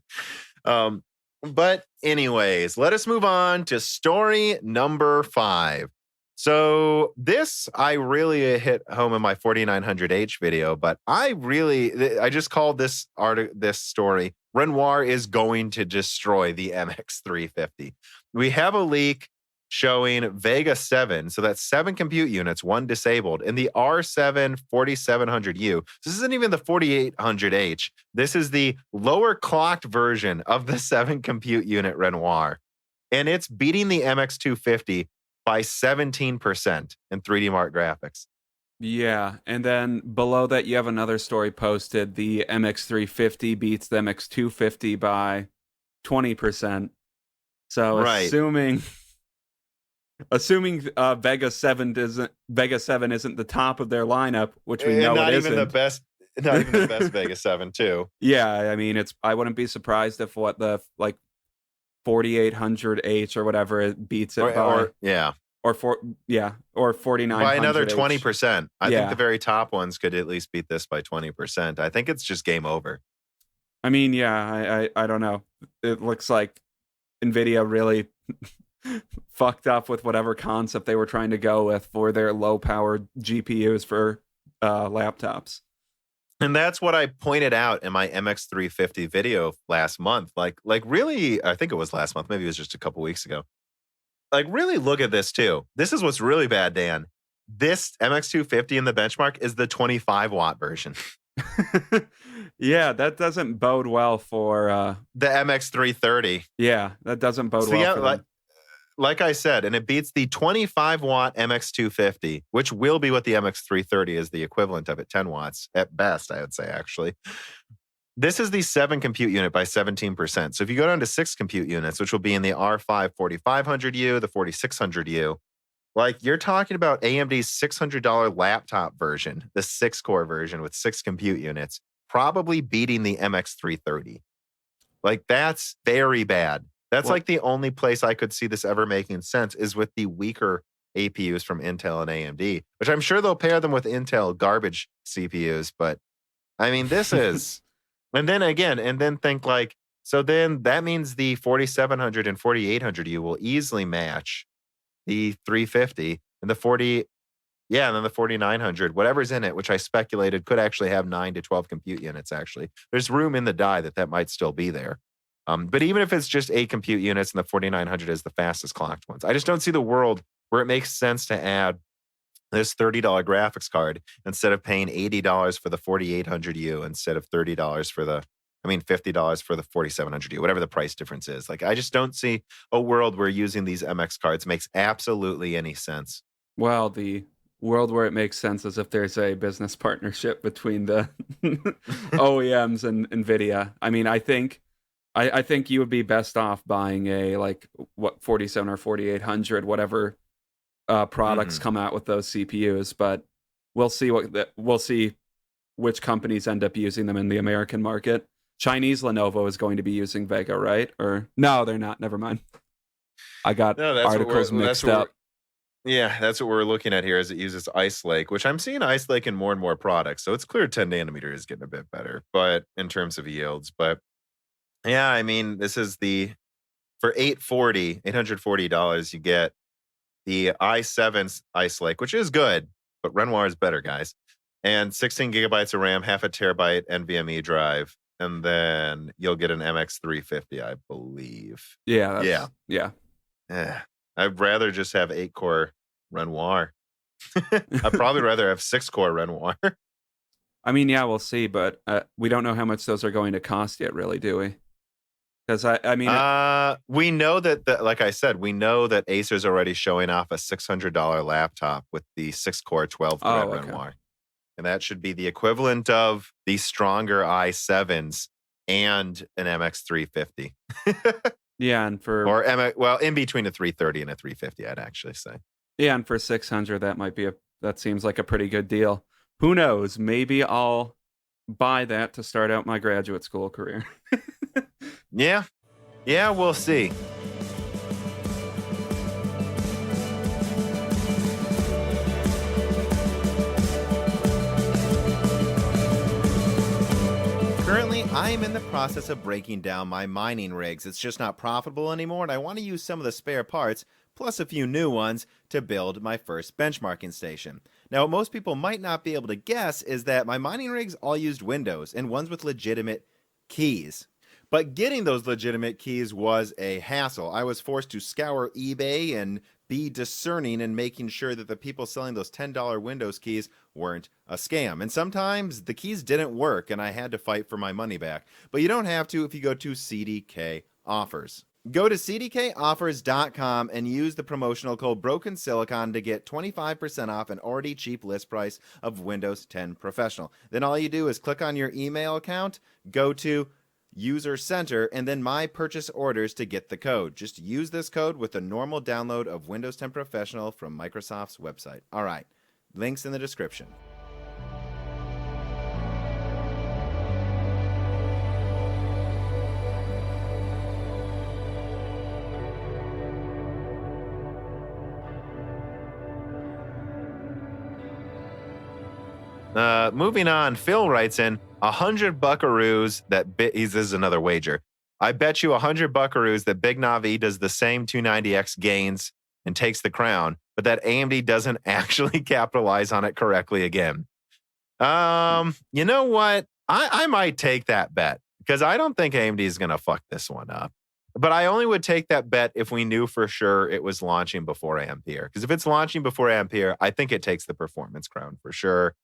But anyways, let us move on to story number 5. So this, I really hit home in my 4900H video, but I just called this story, Renoir is going to destroy the MX350. We have a leak showing Vega 7, so that's 7 compute units, 1 disabled, in the R7 4700U. This isn't even the 4800H. This is the lower clocked version of the 7 compute unit Renoir. And it's beating the MX250 by 17% in 3D Mark graphics. Yeah, and then below that you have another story posted. The MX350 beats the MX250 by 20%. So Right. assuming Vega 7 isn't the top of their lineup, which we know not it even isn't. the best. Not even the best Vega 7 too. Yeah, I mean, I wouldn't be surprised if what the 4800H or whatever it beats it by. Or 4900 by another 20%. I think Yeah. the very top ones could at least beat this by 20%. I think it's just game over. I mean, yeah, I don't know. It looks like Nvidia really fucked up with whatever concept they were trying to go with for their low-powered GPUs for laptops. And that's what I pointed out in my MX350 video last month. Like really, I think it was last month. Maybe it was just a couple weeks ago. Like, really look at this too. This is what's really bad, Dan. This MX250 in the benchmark is the 25-watt version. Yeah, that doesn't bode well for the MX330. Yeah, that doesn't bode well for them. Like I said, and it beats the 25-watt MX250, which will be what the MX330 is the equivalent of at 10 watts at best, I would say, actually. This is the 7 compute unit by 17%. So if you go down to 6 compute units, which will be in the R5 4500U, the 4600U, like you're talking about AMD's $600 laptop version, the 6-core version with 6 compute units, probably beating the MX330. Like, that's very bad. That's like the only place I could see this ever making sense is with the weaker APUs from Intel and AMD, which I'm sure they'll pair them with Intel garbage CPUs. But I mean, this is, and then think like, so then that means the 4700 and 4800U will easily match the 350 and the 40. Yeah, and then the 4900, whatever's in it, which I speculated could actually have 9 to 12 compute units, actually. There's room in the die that might still be there. But even if it's just 8 compute units and the 4900 is the fastest clocked ones, I just don't see the world where it makes sense to add this $30 graphics card instead of paying $80 for the 4800U instead of $50 for the 4700U, whatever the price difference is. Like, I just don't see a world where using these MX cards makes absolutely any sense. Well, the world where it makes sense is if there's a business partnership between the OEMs and Nvidia. I mean, I think you would be best off buying a 47 or 4800, whatever products come out with those CPUs. But we'll see which companies end up using them in the American market. Chinese Lenovo is going to be using Vega, right? Or no, they're not. Never mind. I got articles mixed up. Yeah, that's what we're looking at here as it uses Ice Lake, which I'm seeing Ice Lake in more and more products. So it's clear 10 nanometer is getting a bit better, but in terms of yields. But yeah, I mean, this is for $840, you get the i7 Ice Lake, which is good, but Renoir is better, guys. And 16 gigabytes of RAM, half a terabyte NVMe drive. And then you'll get an MX350, I believe. Yeah. I'd rather just have 8-core Renoir. I'd probably rather have 6-core Renoir. I mean, yeah, we'll see, but we don't know how much those are going to cost yet, really, do we? Because we know that, like I said, we know that Acer's already showing off a $600 laptop with the 6-core 12-thread Renoir. And that should be the equivalent of the stronger i7s and an MX350. Yeah, and in between a 330 and a 350, I'd actually say. Yeah, and for 600, that seems like a pretty good deal. Who knows? Maybe I'll buy that to start out my graduate school career. Yeah, we'll see. Currently, I am in the process of breaking down my mining rigs. It's just not profitable anymore, and I want to use some of the spare parts, plus a few new ones, to build my first benchmarking station. Now, what most people might not be able to guess is that my mining rigs all used Windows, and ones with legitimate keys. But getting those legitimate keys was a hassle. I was forced to scour eBay and be discerning in making sure that the people selling those $10 Windows keys weren't a scam. And sometimes the keys didn't work and I had to fight for my money back. But you don't have to if you go to CDK Offers. Go to cdkoffers.com and use the promotional code BrokenSilicon to get 25% off an already cheap list price of Windows 10 Professional. Then all you do is click on your email account, go to user center, and then my purchase orders to get the code. Just use this code with a normal download of Windows 10 Professional from Microsoft's website. All right, links in the description. Moving on, Phil writes in 100 buckaroos that this is another wager. I bet you 100 buckaroos that Big Navi does the same 290X gains and takes the crown, but that AMD doesn't actually capitalize on it correctly again. You know what? I might take that bet because I don't think AMD is going to fuck this one up. But I only would take that bet if we knew for sure it was launching before Ampere. Because if it's launching before Ampere, I think it takes the performance crown for sure.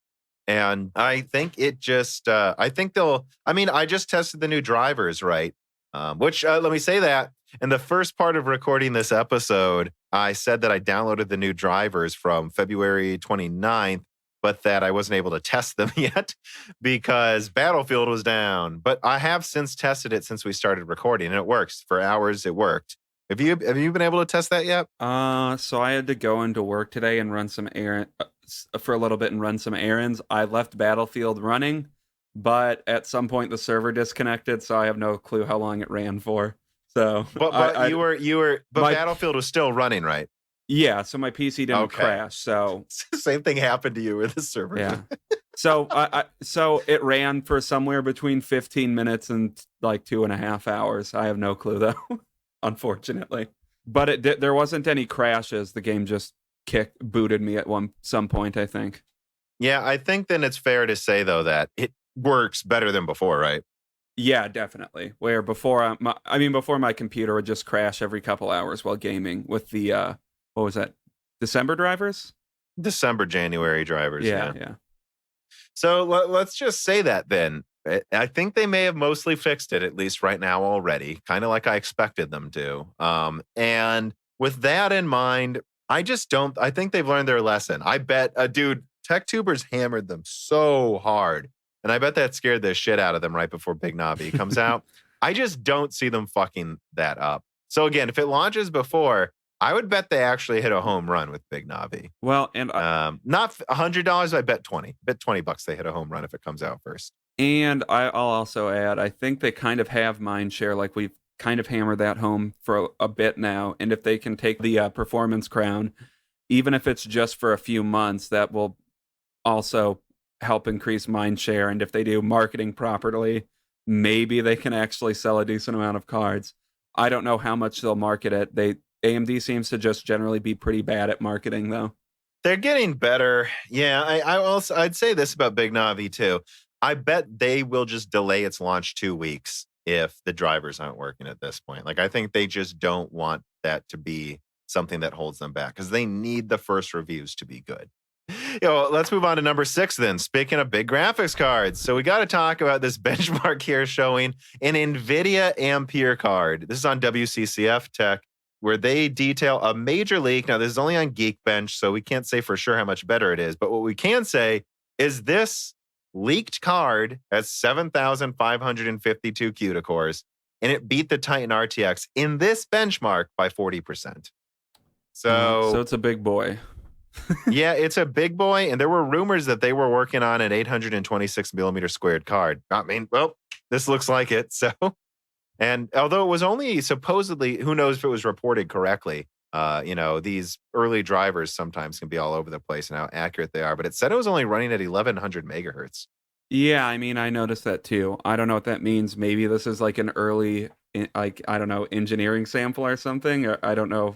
And I think it just, I just tested the new drivers, right? Which, let me say that in the first part of recording this episode, I said that I downloaded the new drivers from February 29th, but that I wasn't able to test them yet because Battlefield was down. But I have since tested it since we started recording, and it works. For hours, it worked. Have you been able to test that yet? So I had to go into work today and run some for a little bit and run some errands. I left Battlefield running, but at some point the server disconnected, so I have no clue how long it ran for. So, but Battlefield was still running, right? Yeah. So my PC didn't crash. So same thing happened to you with the server. Yeah. So so it ran for somewhere between 15 minutes and like 2.5 hours. I have no clue though, unfortunately. But there wasn't any crashes. The game just booted me at some point, I think. Yeah, I think then it's fair to say though that it works better than before, right? Yeah, definitely. Where before my computer would just crash every couple hours while gaming with the what was that? December drivers? January drivers. Yeah. So let's just say that then. I think they may have mostly fixed it, at least right now already, kind of like I expected them to. And with that in mind, I think they've learned their lesson. I bet, Techtubers hammered them so hard. And I bet that scared the shit out of them right before Big Navi comes out. I just don't see them fucking that up. So again, if it launches before, I would bet they actually hit a home run with Big Navi. Well, and not $100, I bet 20. Bet $20 they hit a home run if it comes out first. And I'll also add, I think they kind of have mindshare, like we've kind of hammered that home for a bit now. And if they can take the performance crown, even if it's just for a few months, that will also help increase mindshare. And if they do marketing properly, maybe they can actually sell a decent amount of cards. I don't know how much they'll market it. AMD seems to just generally be pretty bad at marketing, though. They're getting better. Yeah, I'd say this about Big Navi too. I bet they will just delay its launch 2 weeks if the drivers aren't working at this point. Like, I think they just don't want that to be something that holds them back because they need the first reviews to be good. Let's move on to number 6 then. Speaking of big graphics cards. So we got to talk about this benchmark here showing an Nvidia Ampere card. This is on WCCF Tech, where they detail a major leak. Now, this is only on Geekbench, so we can't say for sure how much better it is. But what we can say is this leaked card has 7,552 CUDA cores, and it beat the Titan RTX in this benchmark by 40%. So it's a big boy. Yeah, it's a big boy, and there were rumors that they were working on an 826 millimeter squared card. I mean, well, this looks like it. So, and although it was only supposedly, who knows if it was reported correctly, these early drivers sometimes can be all over the place and how accurate they are, but it said it was only running at 1100 megahertz. Yeah, I mean, I noticed that too. I don't know what that means. Maybe this is like an early, engineering sample or something. Or I don't know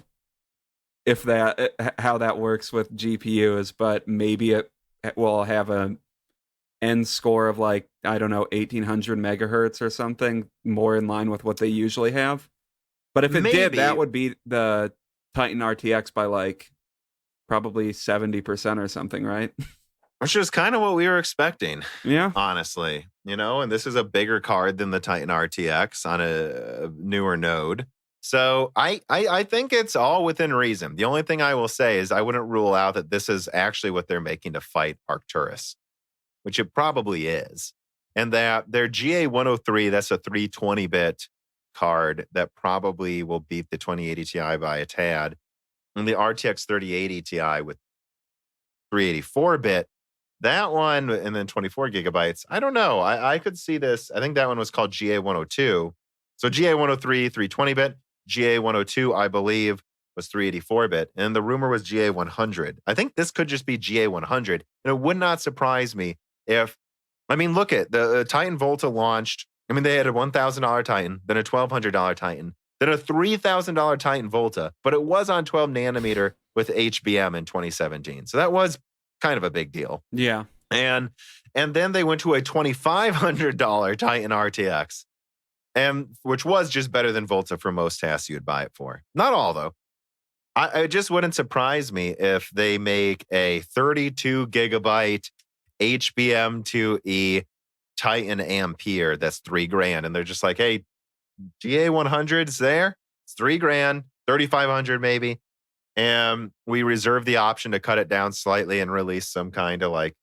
how that works with GPUs, but maybe it will have an end score of 1800 megahertz or something, more in line with what they usually have. But if it did, that would be the Titan RTX by probably 70% or something, right? Which is kind of what we were expecting. Yeah. Honestly, and this is a bigger card than the Titan RTX on a newer node. So I think it's all within reason. The only thing I will say is I wouldn't rule out that this is actually what they're making to fight Arcturus, which it probably is. and that their GA103, that's a 320-bit card that probably will beat the 2080 Ti by a tad. And the RTX 3080 Ti with 384-bit, that one, and then 24 gigabytes. I don't know. I could see this. I think that one was called GA102. So GA103, 320-bit. GA102, I believe, was 384-bit. And the rumor was GA100. I think this could just be GA100. And it would not surprise me if, I mean, look at the Titan Volta launched. I mean, they had a $1,000 Titan, then a $1,200 Titan, then a $3,000 Titan Volta, but it was on 12 nanometer with HBM in 2017. So that was kind of a big deal. Yeah. And then they went to a $2,500 Titan RTX, and which was just better than Volta for most tasks you'd buy it for. Not all, though. It just wouldn't surprise me if they make a 32 gigabyte HBM2E Titan Ampere that's $3,000, and they're just like, hey, GA100's there. It's $3,000, 3,500 maybe. And we reserve the option to cut it down slightly and release some kind of like,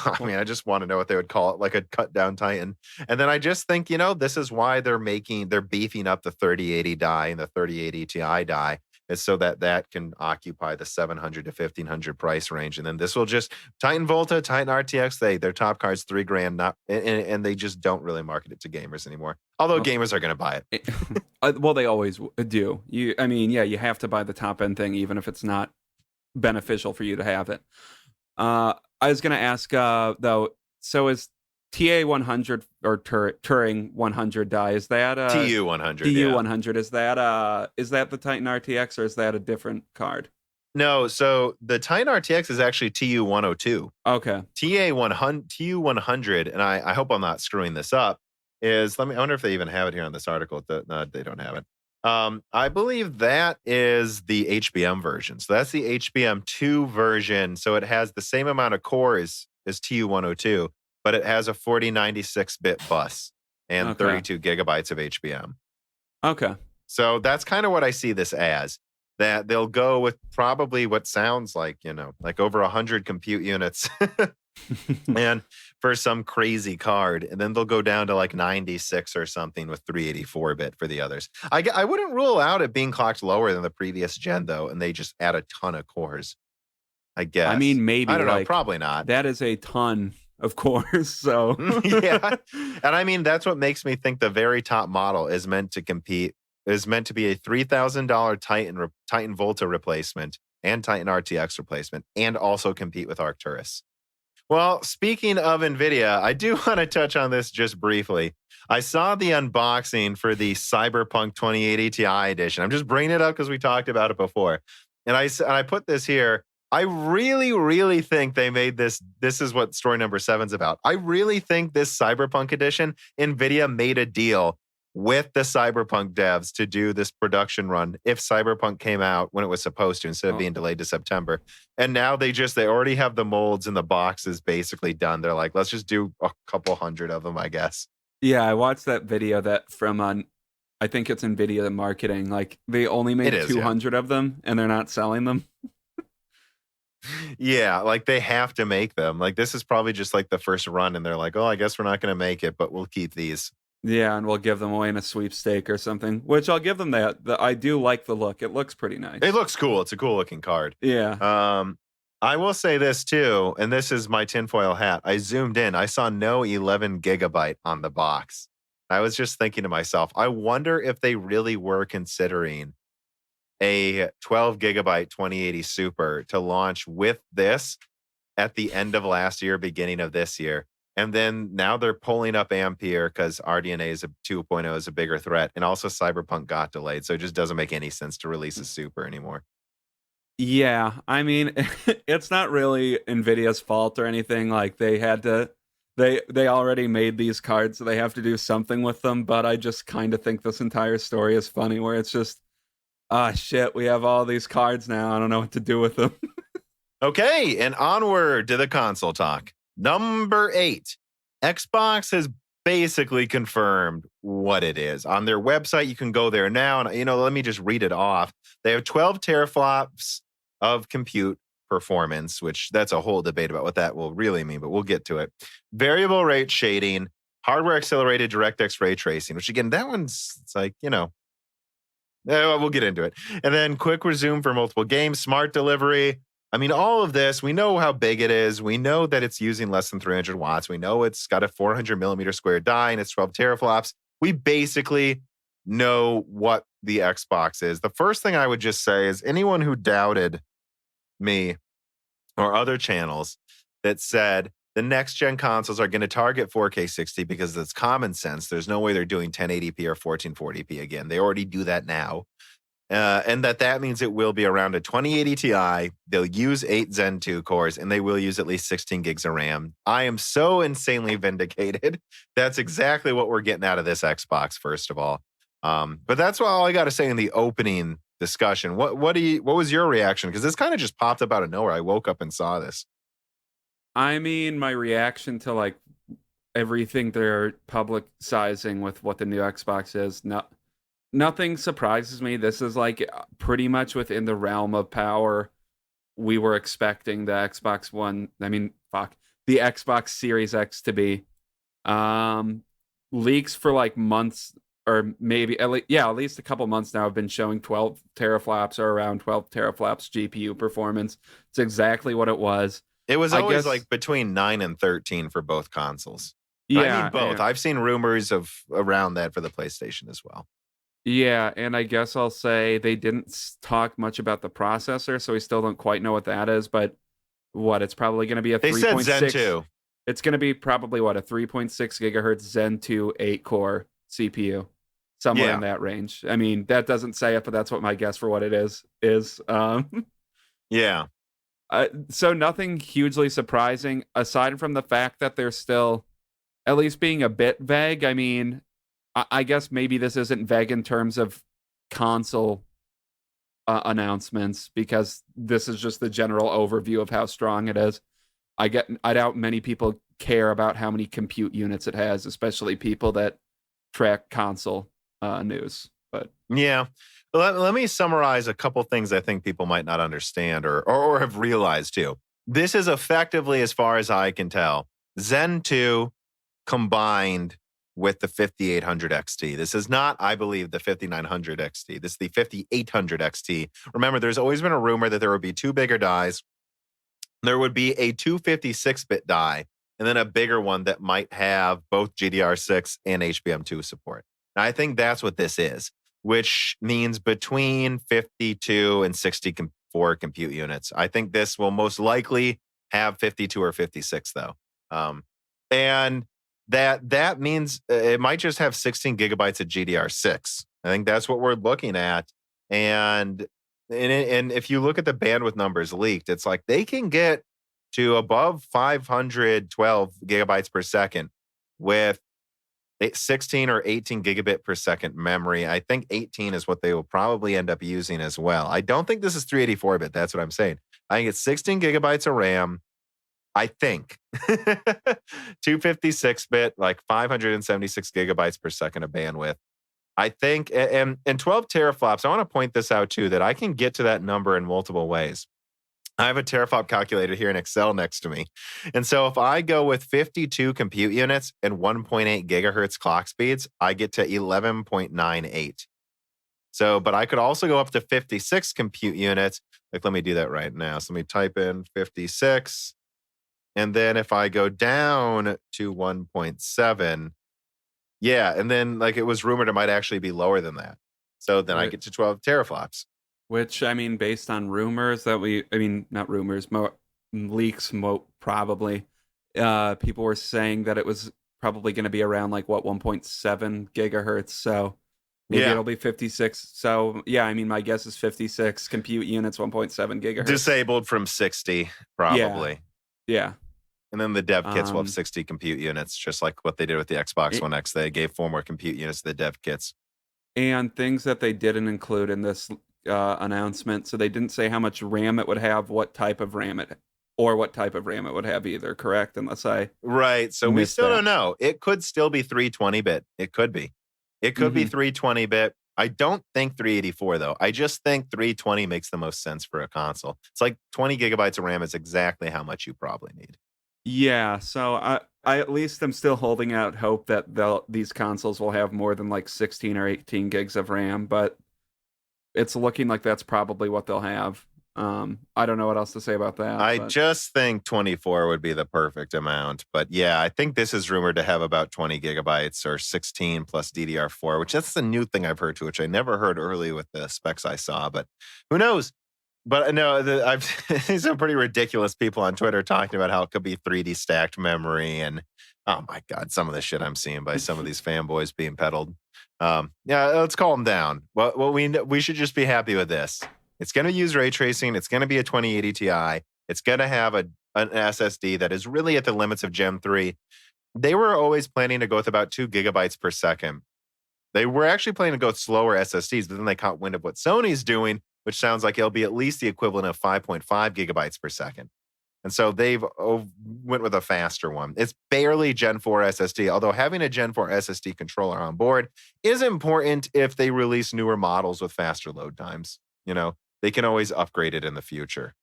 I mean, I just want to know what they would call it, like a cut down Titan. And then I just think, this is why they're beefing up the 3080 die and the 3080 Ti die, is so that can occupy the 700 to 1,500 price range. And then this will just Titan Volta, Titan RTX, their top card's $3,000, and they just don't really market it to gamers anymore. Although gamers are going to buy it. Well, they always do. You have to buy the top end thing, even if it's not beneficial for you to have it. I was going to ask, though, so is TA100 or Turing 100 die, is that TU100? TU100, is that the Titan RTX, or is that a different card? No, so the Titan RTX is actually TU102. Okay. TU100, and I hope I'm not screwing this up, I wonder if they even have it here on this article. No, they don't have it. I believe that is the HBM version. So that's the HBM2 version. So it has the same amount of cores as TU102, but it has a 4096-bit bus and 32 gigabytes of HBM. Okay. So that's kind of what I see this as, that they'll go with probably what sounds like, like over 100 compute units and for some crazy card. And then they'll go down to like 96 or something with 384-bit for the others. I wouldn't rule out it being clocked lower than the previous gen, though, and they just add a ton of cores, I guess. I mean, maybe. I don't know. Probably not. That is a ton of course. So yeah. And I mean, that's what makes me think the very top model is meant to be a $3,000 Titan Volta replacement and Titan RTX replacement, and also compete with Arcturus. Well, speaking of Nvidia, I do want to touch on this just briefly. I saw the unboxing for the Cyberpunk 2080 Ti edition. I'm just bringing it up because we talked about it before. And I put this here. I really, really think they made this. This is what story number 7's about. I really think this Cyberpunk edition, Nvidia made a deal with the Cyberpunk devs to do this production run if Cyberpunk came out when it was supposed to, instead of being delayed to September. And now they already have the molds and the boxes basically done. They're like, let's just do a couple hundred of them, I guess. Yeah, I watched that video from I think it's Nvidia marketing. Like, they only made 200 of them and they're not selling them. Yeah, like they have to make them. Like, this is probably just like the first run, and they're like, oh, I guess we're not going to make it, but we'll keep these. Yeah, and we'll give them away in a sweepstake or something, which I'll give them that. I do like the look. It looks pretty nice. It looks cool. It's a cool looking card. Yeah. I will say this too, and this is my tinfoil hat. I zoomed in. I saw no 11 gigabyte on the box. I was just thinking to myself, I wonder if they really were considering a 12 gigabyte 2080 Super to launch with this at the end of last year, beginning of this year. And then now they're pulling up Ampere because RDNA 2.0 is a bigger threat. And also Cyberpunk got delayed. So it just doesn't make any sense to release a Super anymore. Yeah, I mean, it's not really NVIDIA's fault or anything. Like, they had to, they already made these cards, so they have to do something with them. But I just kind of think this entire story is funny, where it's just, shit, we have all these cards now. I don't know what to do with them. Okay, and onward to the console talk. Number 8, Xbox has basically confirmed what it is. On their website, you can go there now, and let me just read it off. They have 12 teraflops of compute performance, which that's a whole debate about what that will really mean, but we'll get to it. Variable rate shading, hardware accelerated DirectX ray tracing, which again, that one's, it's like, we'll get into it. And then quick resume for multiple games, smart delivery. I mean, all of this, we know how big it is. We know that it's using less than 300 watts. We know it's got a 400 millimeter square die and it's 12 teraflops. We basically know what the Xbox is. The first thing I would just say is anyone who doubted me or other channels that said the next gen consoles are going to target 4K 60 because it's common sense. There's no way they're doing 1080p or 1440p again. They already do that now. And that means it will be around a 2080 Ti. They'll use 8 Zen 2 cores, and they will use at least 16 gigs of RAM. I am so insanely vindicated. That's exactly what we're getting out of this Xbox, first of all. But that's all I got to say in the opening discussion. What was your reaction? Because this kind of just popped up out of nowhere. I woke up and saw this. I mean, my reaction to like everything they're publicizing with what the new Xbox is, nothing surprises me. This is like pretty much within the realm of power we were expecting the Xbox One. I mean, the Xbox Series X to be. Leaks for like months, or maybe at least a couple months now have been showing 12 teraflops or around 12 teraflops GPU performance. It's exactly what it was. It was always like between 9 and 13 for both consoles. Yeah, I mean both. I've seen rumors of around that for the PlayStation as well. Yeah, and I guess I'll say they didn't talk much about the processor, so we still don't quite know what that is, but it's probably going to be a 3.6. They said Zen 2. It's going to be probably a 3.6 gigahertz Zen 2 8-core CPU, somewhere in that range. I mean, that doesn't say it, but that's what my guess for what it is. Yeah. So nothing hugely surprising, aside from the fact that they're still at least being a bit vague. I mean, I guess maybe this isn't vague in terms of console announcements, because this is just the general overview of how strong it is. I doubt many people care about how many compute units it has, especially people that track console news. But yeah, let me summarize a couple things I think people might not understand or have realized too. This is effectively, as far as I can tell, Zen 2 combined with the 5800 XT. This is not, I believe, the 5900 XT. This is the 5800 XT. Remember, there's always been a rumor that there would be two bigger dies. There would be a 256-bit die, and then a bigger one that might have both GDR6 and HBM2 support. And I think that's what this is, which means between 52 and 64 compute units. I think this will most likely have 52 or 56, though. And that means it might just have 16 gigabytes of GDR6. I think that's what we're looking at. And if you look at the bandwidth numbers leaked, it's like they can get to above 512 gigabytes per second with 16 or 18 gigabit per second memory. I think 18 is what they will probably end up using as well. I don't think this is 384-bit. That's what I'm saying. I think it's 16 gigabytes of RAM. I think 256-bit, like 576 gigabytes per second of bandwidth. I think, and 12 teraflops, I want to point this out too, that I can get to that number in multiple ways. I have a teraflop calculator here in Excel next to me. And so if I go with 52 compute units and 1.8 gigahertz clock speeds, I get to 11.98. So, but I could also go up to 56 compute units. Like, let me do that right now. So let me type in 56. And then if I go down to 1.7, yeah, and then like it was rumored it might actually be lower than that. So then I get to 12 teraflops. Which, I mean, based on rumors not rumors, leaks, probably, people were saying that it was probably going to be around 1.7 gigahertz. So maybe it'll be 56. So yeah, I mean, my guess is 56 compute units, 1.7 gigahertz. Disabled from 60, probably. Yeah. And then the dev kits will have 60 compute units, just like what they did with the Xbox One X. They gave 4 more compute units to the dev kits. And things that they didn't include in this announcement. So they didn't say how much RAM it would have, what type of RAM it would have either, correct? Right. So we still don't know. It could still be 320-bit. It could be. It could be 320-bit. I don't think 384, though. I just think 320 makes the most sense for a console. It's like 20 gigabytes of RAM is exactly how much you probably need. Yeah, so I at least am still holding out hope that these consoles will have more than like 16 or 18 gigs of RAM, but it's looking like that's probably what they'll have. I don't know what else to say about that. I But just think 24 would be the perfect amount. But yeah, I think this is rumored to have about 20 gigabytes or 16 plus DDR4, which that's the new thing I've heard too, which I never heard early with the specs I saw. But who knows? But no, I've seen some pretty ridiculous people on Twitter talking about how it could be 3D stacked memory. And oh my God, some of the shit I'm seeing by some of these fanboys being peddled. Yeah, let's calm down. Well, we should just be happy with this. It's going to use ray tracing. It's going to be a 2080 Ti. It's going to have an SSD that is really at the limits of Gen 3. They were always planning to go with about 2 gigabytes per second. They were actually planning to go with slower SSDs, but then they caught wind of what Sony's doing, which sounds like it'll be at least the equivalent of 5.5 gigabytes per second. And so they've went with a faster one. It's barely Gen 4 SSD, although having a Gen 4 SSD controller on board is important if they release newer models with faster load times. You know, they can always upgrade it in the future.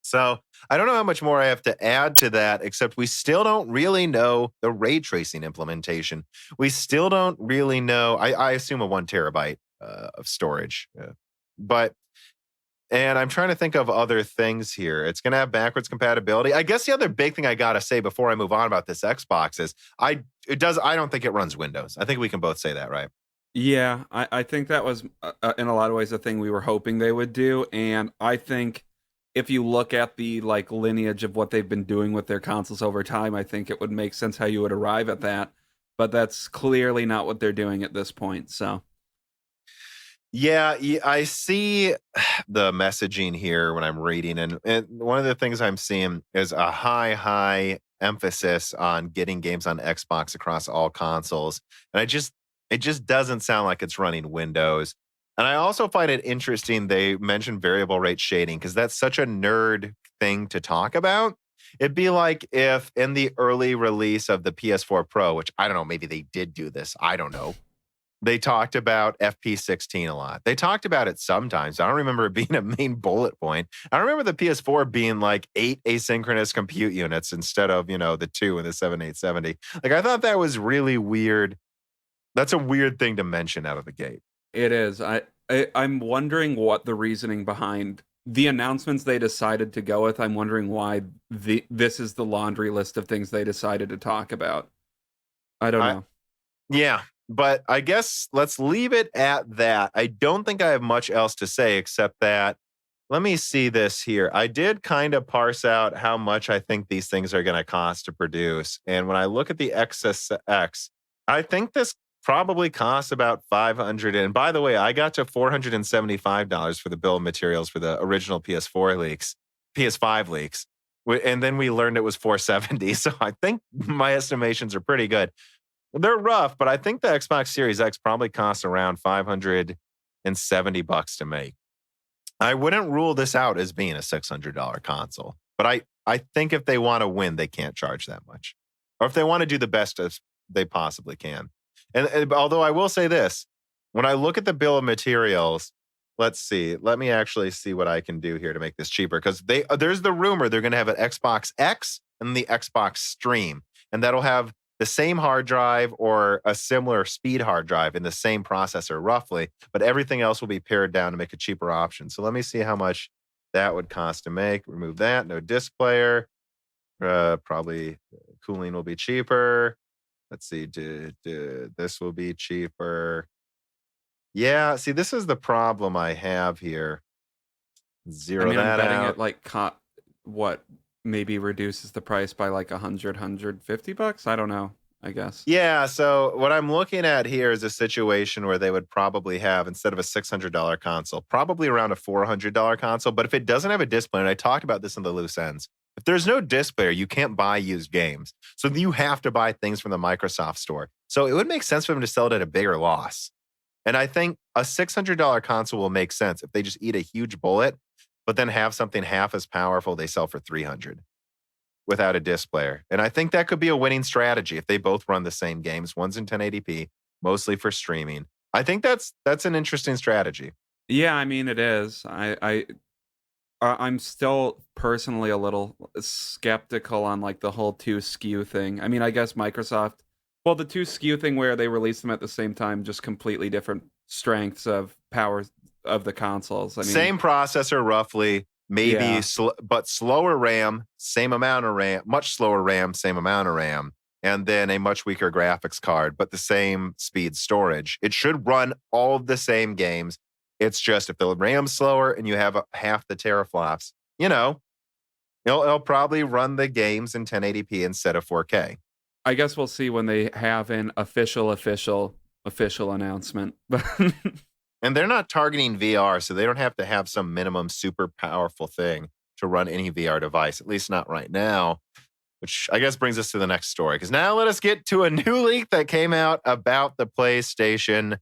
So I don't know how much more I have to add to that, except we still don't really know the ray tracing implementation. We still don't really know. I assume a 1 terabyte of storage, and I'm trying to think of other things here. It's going to have backwards compatibility. I guess the other big thing I got to say before I move on about this Xbox is I don't think it runs Windows. I think we can both say that, right? yeah, I think that was in a lot of ways a thing we were hoping they would do, and I think if you look at the like lineage of what they've been doing with their consoles over time, I think it would make sense how you would arrive at that. But that's clearly not what they're doing at this point. So Yeah, I see the messaging here when I'm reading, and one of the things I'm seeing is a high emphasis on getting games on Xbox across all consoles, and it just doesn't sound like it's running Windows. And I also find it interesting they mentioned variable rate shading because that's such a nerd thing to talk about. It'd be like if in the early release of the PS4 Pro, which I don't know, maybe they did do this, I don't know. They talked about FP16 a lot. They talked about it sometimes. I don't remember it being a main bullet point. I remember the PS4 being like 8 asynchronous compute units instead of, the 2 in the 7870. Like, I thought that was really weird. That's a weird thing to mention out of the gate. it is. I'm wondering what the reasoning behind the announcements they decided to go with. I'm wondering why this is the laundry list of things they decided to talk about. I don't know. Yeah, but I guess let's leave it at that. I don't think I have much else to say except that let me see this here. I did kind of parse out how much I think these things are going to cost to produce. And when I look at the XSX, I think this probably costs about $500. And by the way, I got to $475 for the bill of materials for the original PS5 leaks. And then we learned it was $470. So I think my estimations are pretty good. They're rough, but I think the Xbox Series X probably costs around $570 to make. I wouldn't rule this out as being a $600 console, but I think if they want to win, they can't charge that much. Or if they want to do the best as they possibly can. And although I will say this, when I look at the bill of materials, let's see. Let me actually see what I can do here to make this cheaper. Because there's the rumor they're going to have an Xbox X and the Xbox Stream. And that'll have the same hard drive or a similar speed hard drive in the same processor, roughly. But everything else will be pared down to make a cheaper option. So let me see how much that would cost to make. Remove that. No disc player. Probably cooling will be cheaper. Let's see. This will be cheaper. Yeah, see, this is the problem I have here. Zero I'm that betting out. it like what maybe reduces the price by like $150. I don't know. I guess. Yeah, so what I'm looking at here is a situation where they would probably have, instead of a $600 console, probably around a $400 console. But if it doesn't have a display, and I talked about this in the loose ends, if there's no display, you can't buy used games. So you have to buy things from the Microsoft store. So it would make sense for them to sell it at a bigger loss. And I think a $600 console will make sense if they just eat a huge bullet, but then have something half as powerful they sell for $300 without a disc player. And I think that could be a winning strategy if they both run the same games. One's in 1080p, mostly for streaming. I think that's an interesting strategy. Yeah, I mean it is. I'm still personally a little skeptical on like the whole 2 SKU thing. I mean, I guess Microsoft, well, the 2 SKU thing where they released them at the same time, just completely different strengths of power of the consoles. I mean, Same processor, roughly, maybe, yeah, but slower RAM, same amount of RAM, much slower RAM, same amount of RAM, and then a much weaker graphics card, but the same speed storage. It should run all of the same games. It's just if the RAM's slower and you have half the teraflops, it'll probably run the games in 1080p instead of 4K. I guess we'll see when they have an official announcement. And they're not targeting VR, so they don't have to have some minimum super powerful thing to run any VR device, at least not right now, which I guess brings us to the next story. Because now let us get to a new leak that came out about the PlayStation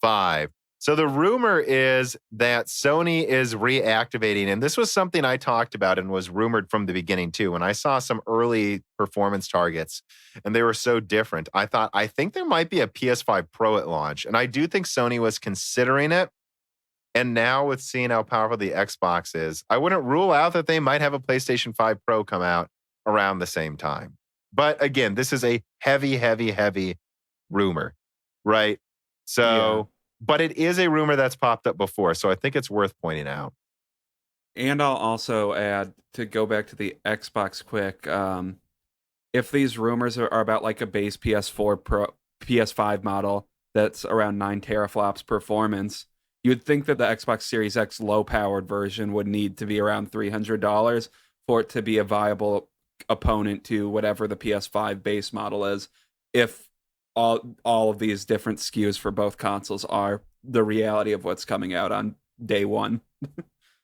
5. So the rumor is that Sony is reactivating, and this was something I talked about and was rumored from the beginning too. When I saw some early performance targets and they were so different, I think there might be a PS5 Pro at launch. And I do think Sony was considering it. And now with seeing how powerful the Xbox is, I wouldn't rule out that they might have a PlayStation 5 Pro come out around the same time. But again, this is a heavy rumor, right? So... Yeah. But it is a rumor that's popped up before, so I think it's worth pointing out. And I'll also add, to go back to the Xbox quick, if these rumors are about like a base PS4 Pro, PS5 model that's around 9 teraflops performance, you'd think that the Xbox Series X low-powered version would need to be around $300 for it to be a viable opponent to whatever the PS5 base model is, if all of these different SKUs for both consoles are the reality of what's coming out on day one.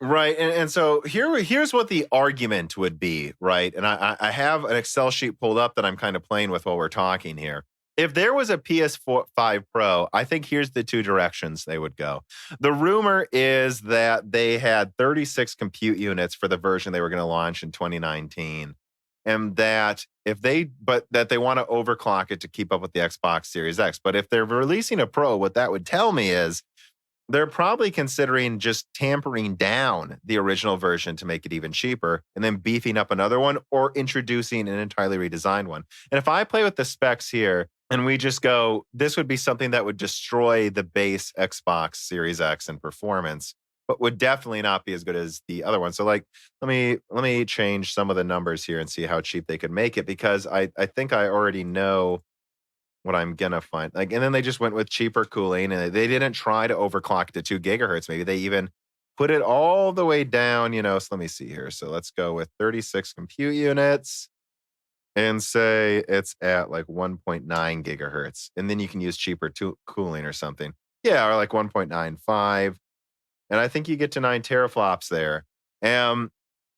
Right. And so here's what the argument would be, right? And I have an Excel sheet pulled up that I'm kind of playing with while we're talking here. If there was a PS5 Pro, I think here's the 2 directions they would go. The rumor is that they had 36 compute units for the version they were going to launch in 2019. And that they want to overclock it to keep up with the Xbox Series X. But if they're releasing a Pro, what that would tell me is they're probably considering just tampering down the original version to make it even cheaper and then beefing up another one or introducing an entirely redesigned one. And if I play with the specs here and we just go, this would be something that would destroy the base Xbox Series X in performance, but would definitely not be as good as the other one. So like, let me change some of the numbers here and see how cheap they could make it, because I think I already know what I'm gonna find. Like, and then they just went with cheaper cooling, and they didn't try to overclock to 2 gigahertz. Maybe they even put it all the way down, So let me see here. So let's go with 36 compute units and say it's at like 1.9 gigahertz. And then you can use cheaper cooling or something. Yeah, or like 1.95. And I think you get to 9 teraflops there.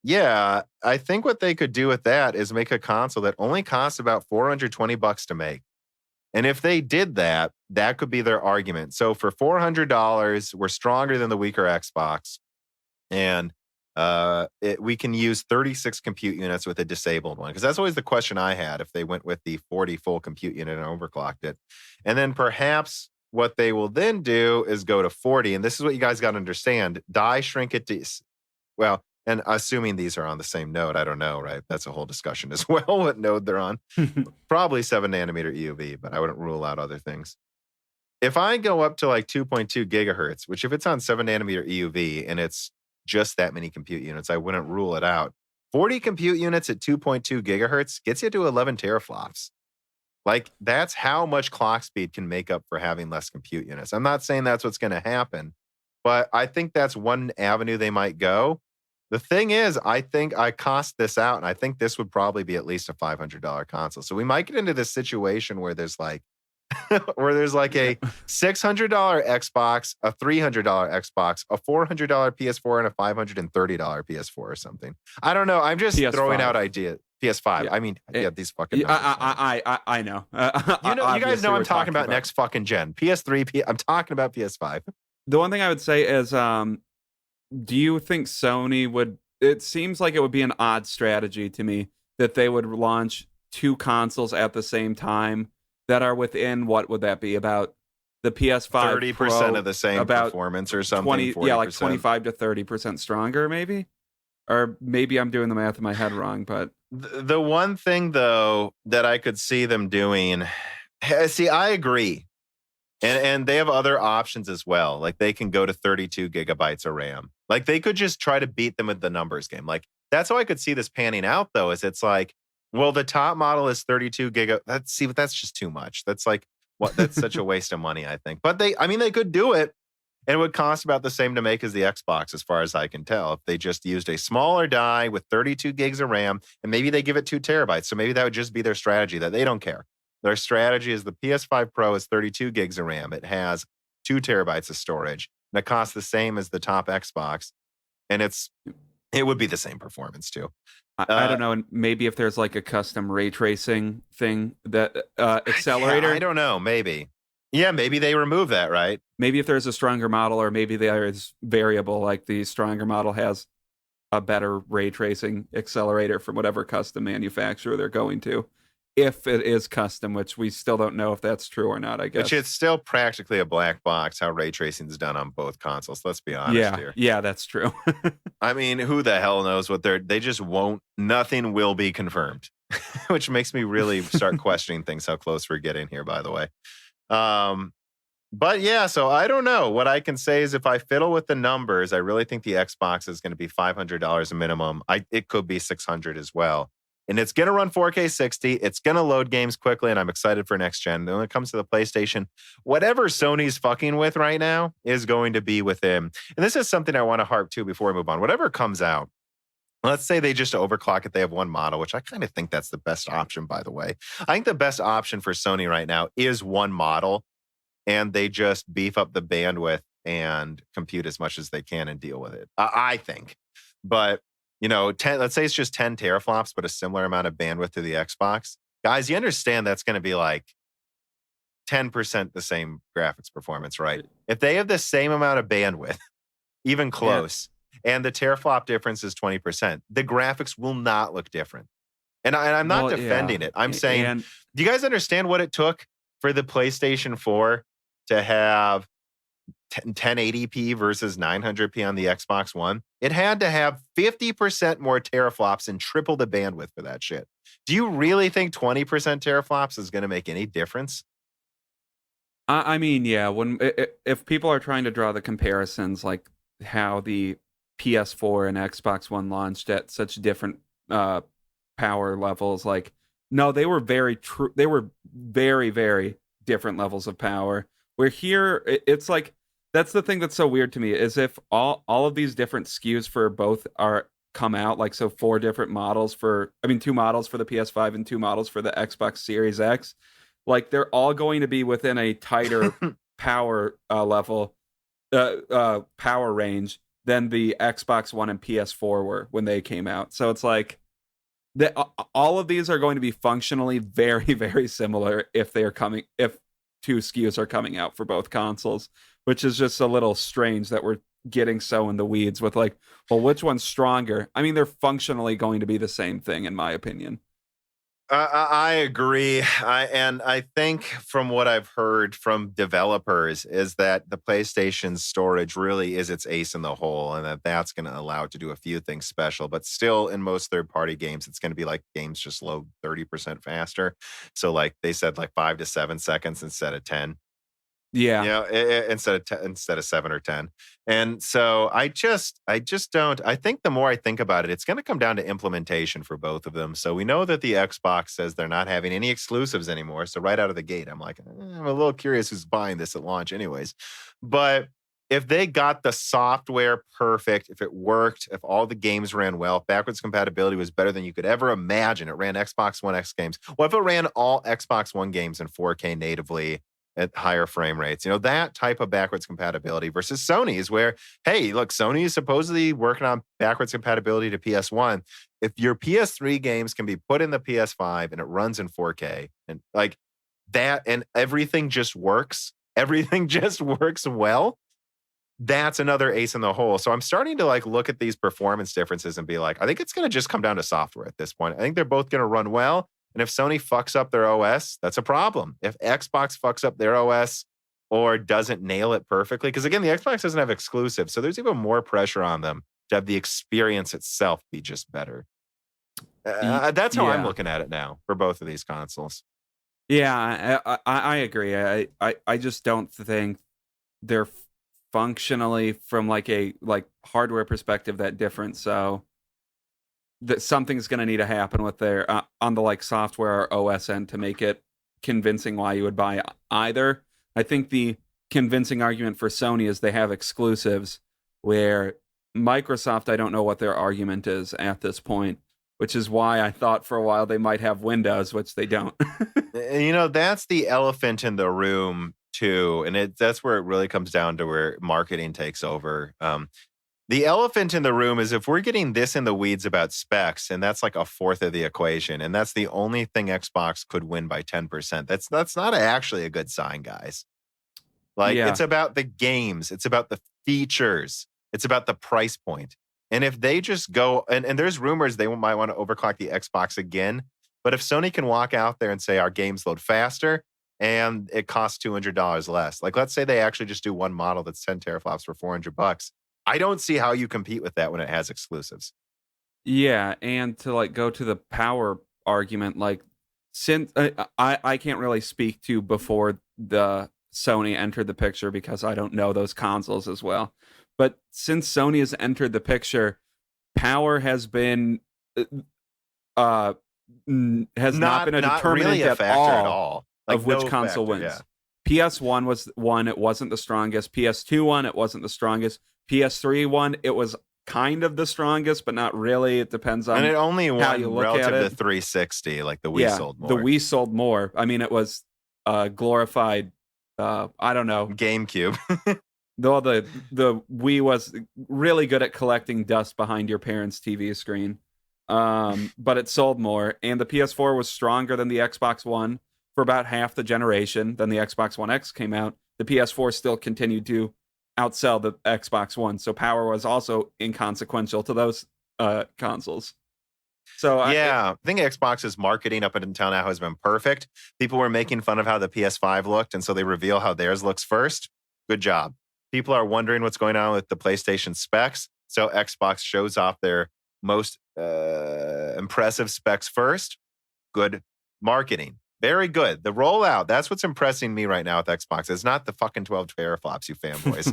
Yeah, I think what they could do with that is make a console that only costs about $420 to make. And if they did that, that could be their argument. So for $400, we're stronger than the weaker Xbox. And we can use 36 compute units with a disabled one. Because that's always the question I had, if they went with the 40 full compute unit and overclocked it. And then perhaps what they will then do is go to 40. And this is what you guys got to understand. Die shrink it to, well, and assuming these are on the same node, I don't know, right? That's a whole discussion as well, what node they're on. Probably 7 nanometer EUV, but I wouldn't rule out other things. If I go up to like 2.2 gigahertz, which if it's on 7 nanometer EUV and it's just that many compute units, I wouldn't rule it out. 40 compute units at 2.2 gigahertz gets you to 11 teraflops. Like, that's how much clock speed can make up for having less compute units. I'm not saying that's what's going to happen, but I think that's one avenue they might go. The thing is, I think I cost this out, and I think this would probably be at least a $500 console. So we might get into this situation where there's like a $600 Xbox, a $300 Xbox, a $400 PS4, and a $530 PS4 or something. I don't know. I'm just PS5. throwing out ideas. PS5. Yeah. I mean, these fucking. I know. You guys know I'm talking about next fucking gen. PS3. I'm talking about PS5. The one thing I would say is, do you think Sony would? It seems like it would be an odd strategy to me that they would launch 2 consoles at the same time that are within, what would that be, about the PS5 30% of the same about performance or something. 20, yeah, like 25 to 30% stronger, maybe. Or maybe I'm doing the math in my head wrong, but The one thing, though, that I could see them doing, see, I agree. And they have other options as well. Like they can go to 32 gigabytes of RAM. Like they could just try to beat them with the numbers game. Like that's how I could see this panning out, though, is it's like, well, the top model is 32 giga. But that's just too much. That's like, that's such a waste of money, I think. But they could do it. And it would cost about the same to make as the Xbox, as far as I can tell. If they just used a smaller die with 32 gigs of RAM, and maybe they give it 2 terabytes. So maybe that would just be their strategy, that they don't care. Their strategy is the PS5 Pro is 32 gigs of RAM. It has 2 terabytes of storage. And it costs the same as the top Xbox. And it would be the same performance too. I don't know. And maybe if there's like a custom ray tracing thing, that accelerator. I don't know. Maybe. Yeah, maybe they remove that, right? Maybe if there's a stronger model, or maybe there is variable, like the stronger model has a better ray tracing accelerator from whatever custom manufacturer they're going to. If it is custom, which we still don't know if that's true or not, I guess. Which it's still practically a black box how ray tracing is done on both consoles. Let's be honest here. Yeah, that's true. I mean, who the hell knows what they just won't, nothing will be confirmed, which makes me really start questioning things, how close we're getting here, by the way. But yeah, so I don't know. What I can say is if I fiddle with the numbers, I really think the Xbox is going to be $500 a minimum. It could be $600 as well. And it's going to run 4K 60. It's going to load games quickly, and I'm excited for next gen. When it comes to the PlayStation, whatever Sony's fucking with right now is going to be with them. And this is something I want to harp to before we move on. Whatever comes out, let's say they just overclock it. They have one model, which I kind of think that's the best option, by the way. I think the best option for Sony right now is one model, and they just beef up the bandwidth and compute as much as they can and deal with it. I think. But, you know, let's say it's just 10 teraflops, but a similar amount of bandwidth to the Xbox. Guys, you understand that's going to be like 10% the same graphics performance, right? If they have the same amount of bandwidth, even close, and the teraflop difference is 20%, the graphics will not look different. And I'm not defending it. I'm saying, do you guys understand what it took for the PlayStation 4 to have 1080p versus 900p on the Xbox One? It had to have 50% more teraflops and triple the bandwidth for that shit. Do you really think 20% teraflops is going to make any difference? I mean, yeah. If people are trying to draw the comparisons, like how the PS4 and Xbox One launched at such different power levels, like, no, they were very true. They were very, very different levels of power. Where here, it's like, that's the thing that's so weird to me, is if all of these different SKUs for both are come out, like, so 4 different models 2 models for the PS5 and 2 models for the Xbox Series X, like, they're all going to be within a tighter power level, power range than the Xbox One and PS4 were when they came out. So it's like, all of these are going to be functionally very, very similar if 2 SKUs are coming out for both consoles, which is just a little strange that we're getting so in the weeds with, like, well, which one's stronger? I mean, they're functionally going to be the same thing, in my opinion. I agree. I think from what I've heard from developers is that the PlayStation storage really is its ace in the hole, and that's going to allow it to do a few things special. But still, in most third-party games, it's going to be like games just load 30% faster. So, like they said, like 5 to 7 seconds instead of 10. Yeah. You know, instead of 7 or 10. And so I just don't. I think the more I think about it, it's going to come down to implementation for both of them. So we know that the Xbox says they're not having any exclusives anymore. So right out of the gate, I'm like, I'm a little curious who's buying this at launch anyways. But if they got the software perfect, if it worked, if all the games ran well, if backwards compatibility was better than you could ever imagine, it ran Xbox One X games. What if it ran all Xbox One games in 4K natively at higher frame rates? You know, that type of backwards compatibility versus Sony's, where, hey, look, Sony is supposedly working on backwards compatibility to PS1. If your PS3 games can be put in the PS5 and it runs in 4K and like that, and everything just works well, that's another ace in the hole. So I'm starting to like look at these performance differences and be like, I think it's going to just come down to software at this point. I think they're both going to run well. And if Sony fucks up their OS, that's a problem. If Xbox fucks up their OS or doesn't nail it perfectly, because again, the Xbox doesn't have exclusives, so there's even more pressure on them to have the experience itself be just better. That's how I'm looking at it now for both of these consoles. Yeah, I agree. I just don't think they're functionally from like a hardware perspective that different. So that something's going to need to happen with their on the like software or OS end to make it convincing why you would buy either. I think the convincing argument for Sony is they have exclusives, where Microsoft, I don't know what their argument is at this point, which is why I thought for a while they might have Windows, which they don't. That's the elephant in the room too, and that's where it really comes down to where marketing takes over. The elephant in the room is if we're getting this in the weeds about specs, and that's like a fourth of the equation, and that's the only thing Xbox could win by 10%. That's not actually a good sign, guys. It's about the games, it's about the features, it's about the price point. And if they just go, and there's rumors they might want to overclock the Xbox again, but if Sony can walk out there and say our games load faster and it costs $200 less, like let's say they actually just do one model that's 10 teraflops for $400, I don't see how you compete with that when it has exclusives. Yeah, and to like go to the power argument, like since I can't really speak to before the Sony entered the picture because I don't know those consoles as well. But since Sony has entered the picture, power has been not been a determinant really a at factor all like of which no console factor, wins. Yeah. PS1 was one, it wasn't the strongest. PS2 one, it wasn't the strongest. PS3 one, it was kind of the strongest, but not really. It depends on and it only how won you look relative at it. to 360, like the Wii sold more. The Wii sold more. I mean, it was glorified, I don't know. GameCube. Though the Wii was really good at collecting dust behind your parents' TV screen. But it sold more, and the PS4 was stronger than the Xbox One for about half the generation. Then the Xbox One X came out. The PS4 still continued to outsell the Xbox One, so power was also inconsequential to those consoles. So I think Xbox's marketing up until now has been perfect. People were making fun of how the PS5 looked, and so they reveal how theirs looks first. Good job. People are wondering what's going on with the PlayStation specs, so Xbox shows off their most impressive specs first. Good marketing. Very good. The rollout, that's what's impressing me right now with Xbox. It's not the fucking 12 teraflops, you fanboys.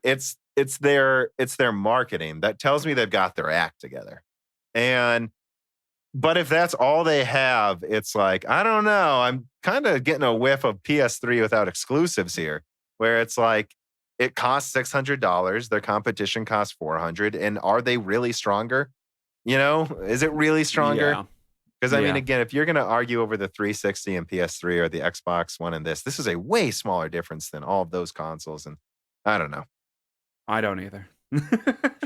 it's their marketing that tells me they've got their act together. But if that's all they have, it's like, I don't know. I'm kind of getting a whiff of PS3 without exclusives here, where it's like, it costs $600. Their competition costs $400. And are they really stronger? Is it really stronger? Because, I mean, again, if you're going to argue over the 360 and PS3 or the Xbox One and this is a way smaller difference than all of those consoles. And I don't know. I don't either.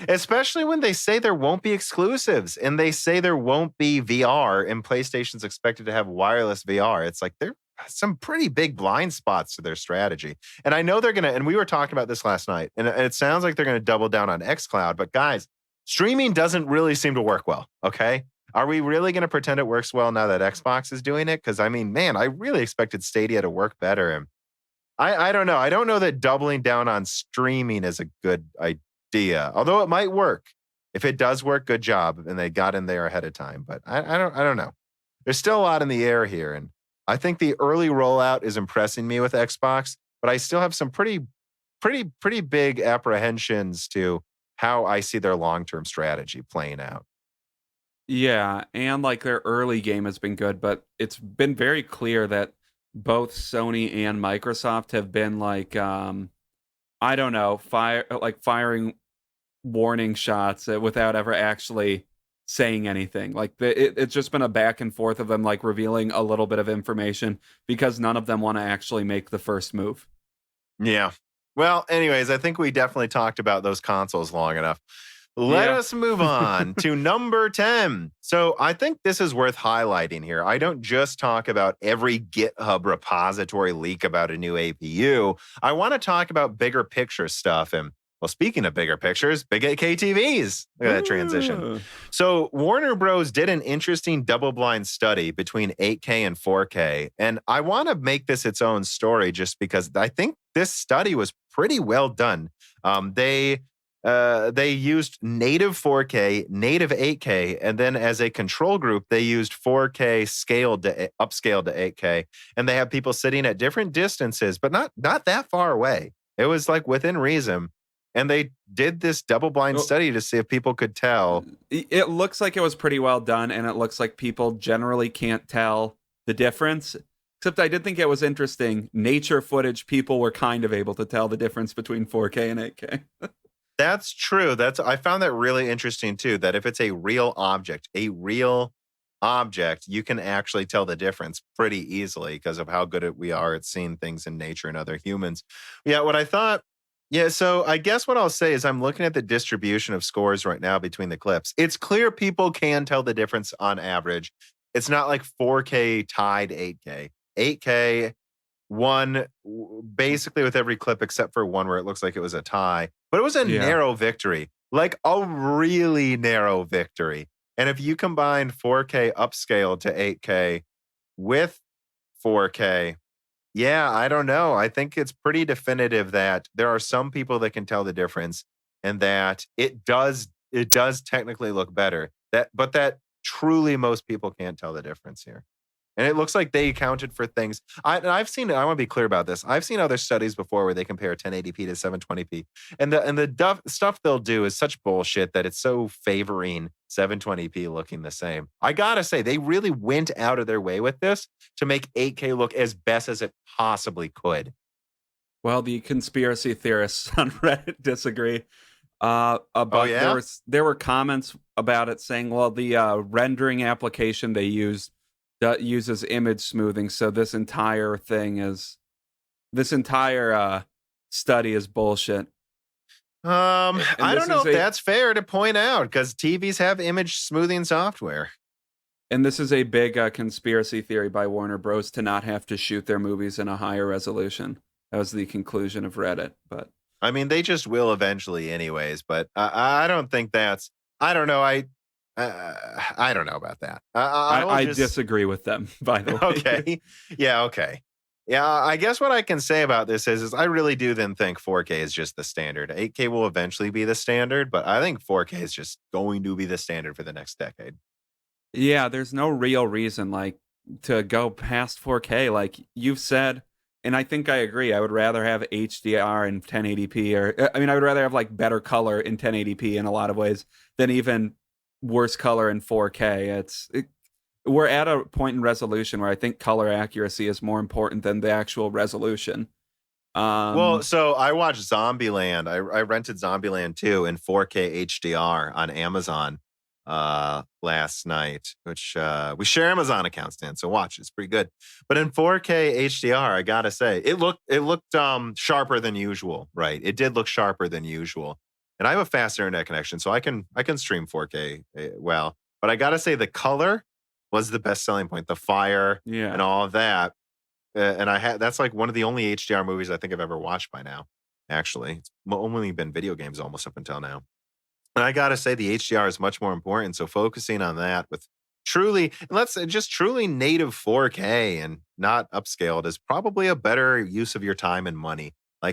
Especially when they say there won't be exclusives and they say there won't be VR and PlayStation's expected to have wireless VR. It's like there are some pretty big blind spots to their strategy. And I know they're going to, and we were talking about this last night, and it sounds like they're going to double down on xCloud. But guys, streaming doesn't really seem to work well, okay? Are we really going to pretend it works well now that Xbox is doing it? Because, I mean, man, I really expected Stadia to work better. And I don't know. I don't know that doubling down on streaming is a good idea, although it might work. If it does work, good job. And they got in there ahead of time. But I don't know. There's still a lot in the air here. And I think the early rollout is impressing me with Xbox, but I still have some pretty big apprehensions to how I see their long-term strategy playing out. Yeah, and like their early game has been good, but it's been very clear that both Sony and Microsoft have been like, I don't know, firing warning shots without ever actually saying anything. Like it's just been a back and forth of them like revealing a little bit of information because none of them want to actually make the first move. Yeah. Well, anyways, I think we definitely talked about those consoles long enough. Let us move on to number 10. So I think this is worth highlighting here. I don't just talk about every GitHub repository leak about a new APU. I want to talk about bigger picture stuff. And well, speaking of bigger pictures, big 8K TVs. Look at that transition. So Warner Bros. Did an interesting double-blind study between 8K and 4K. And I want to make this its own story just because I think this study was pretty well done. They they used native 4K, native 8K, and then as a control group, they used 4K upscaled to 8K, and they have people sitting at different distances, but not that far away. It was like within reason, and they did this double-blind study to see if people could tell. It looks like it was pretty well done, and it looks like people generally can't tell the difference. Except I did think it was interesting. Nature footage, people were kind of able to tell the difference between 4K and 8K. That's true. I found that really interesting too, that if it's a real object, you can actually tell the difference pretty easily because of how good we are at seeing things in nature and other humans. Yeah, what I thought, so I guess what I'll say is I'm looking at the distribution of scores right now between the clips. It's clear people can tell the difference on average. It's not like 4K tied 8K. 8K won basically with every clip except for one where it looks like it was a tie, but it was a narrow victory, like a really narrow victory. And if you combine 4K upscale to 8K with 4K, I don't know. I think it's pretty definitive that there are some people that can tell the difference and that it does technically look better. But that truly most people can't tell the difference here. And it looks like they accounted for things. I've seen, I want to be clear about this. I've seen other studies before where they compare 1080p to 720p. And the stuff they'll do is such bullshit that it's so favoring 720p looking the same. I got to say, they really went out of their way with this to make 8K look as best as it possibly could. Well, the conspiracy theorists on Reddit disagree. There were comments about it saying, well, the rendering application they used that uses image smoothing, so this entire study is bullshit. I don't know if that's fair to point out because TVs have image smoothing software. And this is a big conspiracy theory by Warner Bros. To not have to shoot their movies in a higher resolution. That was the conclusion of Reddit. But I mean, they just will eventually, anyways. But I don't think that's. I don't know. I don't know about that. I disagree with them, by the way. Okay. Yeah, okay. Yeah, I guess what I can say about this is I really do then think 4K is just the standard. 8K will eventually be the standard, but I think 4K is just going to be the standard for the next decade. Yeah, there's no real reason to go past 4K like you've said, and I think I agree. I would rather have HDR in 1080p I would rather have better color in 1080p in a lot of ways than even worse color in 4K. We're at a point in resolution where I think color accuracy is more important than the actual resolution. Well, so I watched Zombieland. I rented Zombieland 2 in 4K HDR on Amazon last night, which we share Amazon accounts, Dan, so watch. It's pretty good. But in 4K HDR, I gotta say, it looked sharper than usual, right? It did look sharper than usual. And I have a fast internet connection, so I can stream 4K well. But I gotta say, the color was the best selling point. The fire and all of that. And that's one of the only HDR movies I think I've ever watched by now. Actually, it's only been video games almost up until now. And I gotta say, the HDR is much more important. So focusing on that with truly native 4K and not upscaled is probably a better use of your time and money.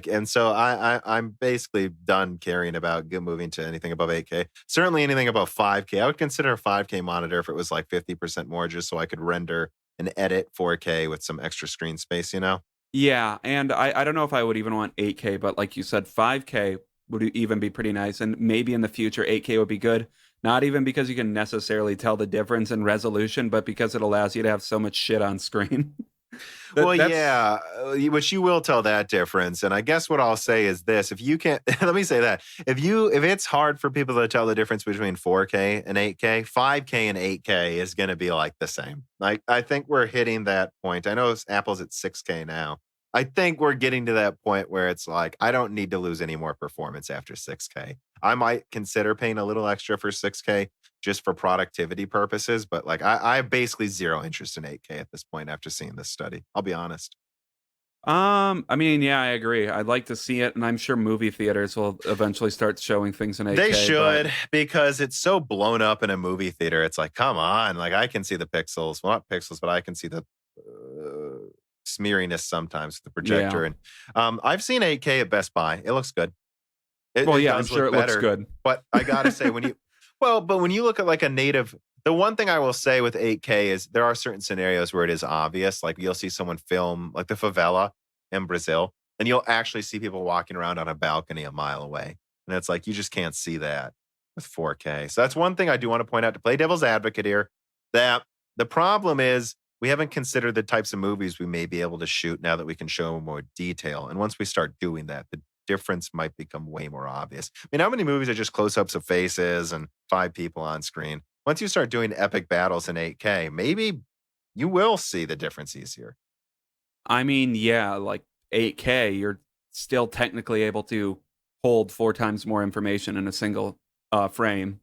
And so I'm basically done caring about moving to anything above 8K. Certainly anything above 5K. I would consider a 5K monitor if it was 50% more, just so I could render and edit 4K with some extra screen space, Yeah, and I don't know if I would even want 8K, but like you said, 5K would even be pretty nice. And maybe in the future, 8K would be good. Not even because you can necessarily tell the difference in resolution, but because it allows you to have so much shit on screen. Yeah, which you will tell that difference. And I guess what I'll say is this: if you can't, let me say that if it's hard for people to tell the difference between 4K and 8K, 5K and 8K is going to be the same. I think we're hitting that point. I know Apple's at 6K now. I think we're getting to that point where it's I don't need to lose any more performance after 6K. I might consider paying a little extra for 6K just for productivity purposes, but I have basically zero interest in 8K at this point after seeing this study. I'll be honest. I agree. I'd like to see it, and I'm sure movie theaters will eventually start showing things in 8K. They should, because it's so blown up in a movie theater. It's come on. I can see the pixels. Well, not pixels, but I can see the smeariness sometimes with the projector. Yeah. And I've seen 8K at Best Buy. It looks good. It I'm does sure look it looks better, good. But I gotta say, but when you look at like a native, the one thing I will say with 8K is there are certain scenarios where it is obvious. Like you'll see someone film like the favela in Brazil, and you'll actually see people walking around on a balcony a mile away. And it's like you just can't see that with 4K. So that's one thing I do want to point out to play devil's advocate here. That the problem is we haven't considered the types of movies we may be able to shoot now that we can show more detail. And once we start doing that, the difference might become way more obvious. I mean, how many movies are just close-ups of faces and 5 people on screen? Once you start doing epic battles in 8K, maybe you will see the difference easier. I mean, yeah, like 8K, you're still technically able to hold 4 times more information in a single frame.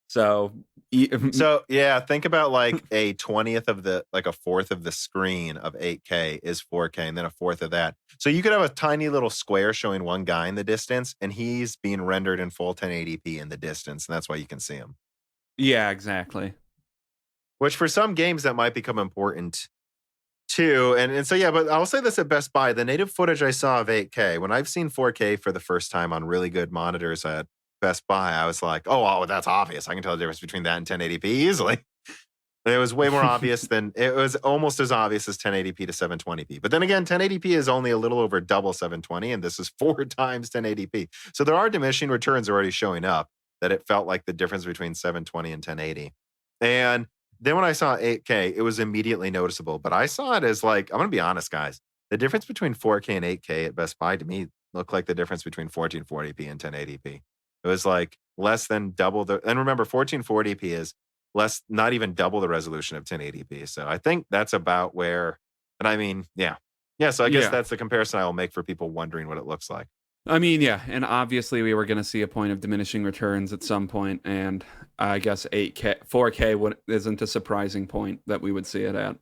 So, yeah, think about like a 20th of like a fourth of the screen of 8K is 4K, and then a fourth of that. So you could have a tiny little square showing one guy in the distance, and he's being rendered in full 1080p in the distance, and that's why you can see him. Yeah, exactly. Which for some games that might become important too. And so, yeah, but I'll say this at Best Buy, the native footage I saw of 8K, when I've seen 4K for the first time on really good monitors at Best Buy, I was like, oh, that's obvious. I can tell the difference between that and 1080p easily. It was way more obvious it was almost as obvious as 1080p to 720p. But then again, 1080p is only a little over double 720, and this is 4 times 1080p. So there are diminishing returns already showing up that it felt like the difference between 720 and 1080. And then when I saw 8K, it was immediately noticeable. But I saw it as like, I'm going to be honest, guys. The difference between 4K and 8K at Best Buy to me looked like the difference between 1440p and 1080p. It was like less than double and remember, 1440p is not even double the resolution of 1080p. So I think that's about where, and I mean, yeah. So I guess that's the comparison I will make for people wondering what it looks like. I mean, yeah, and obviously we were going to see a point of diminishing returns at some point, and I guess 4K isn't a surprising point that we would see it at.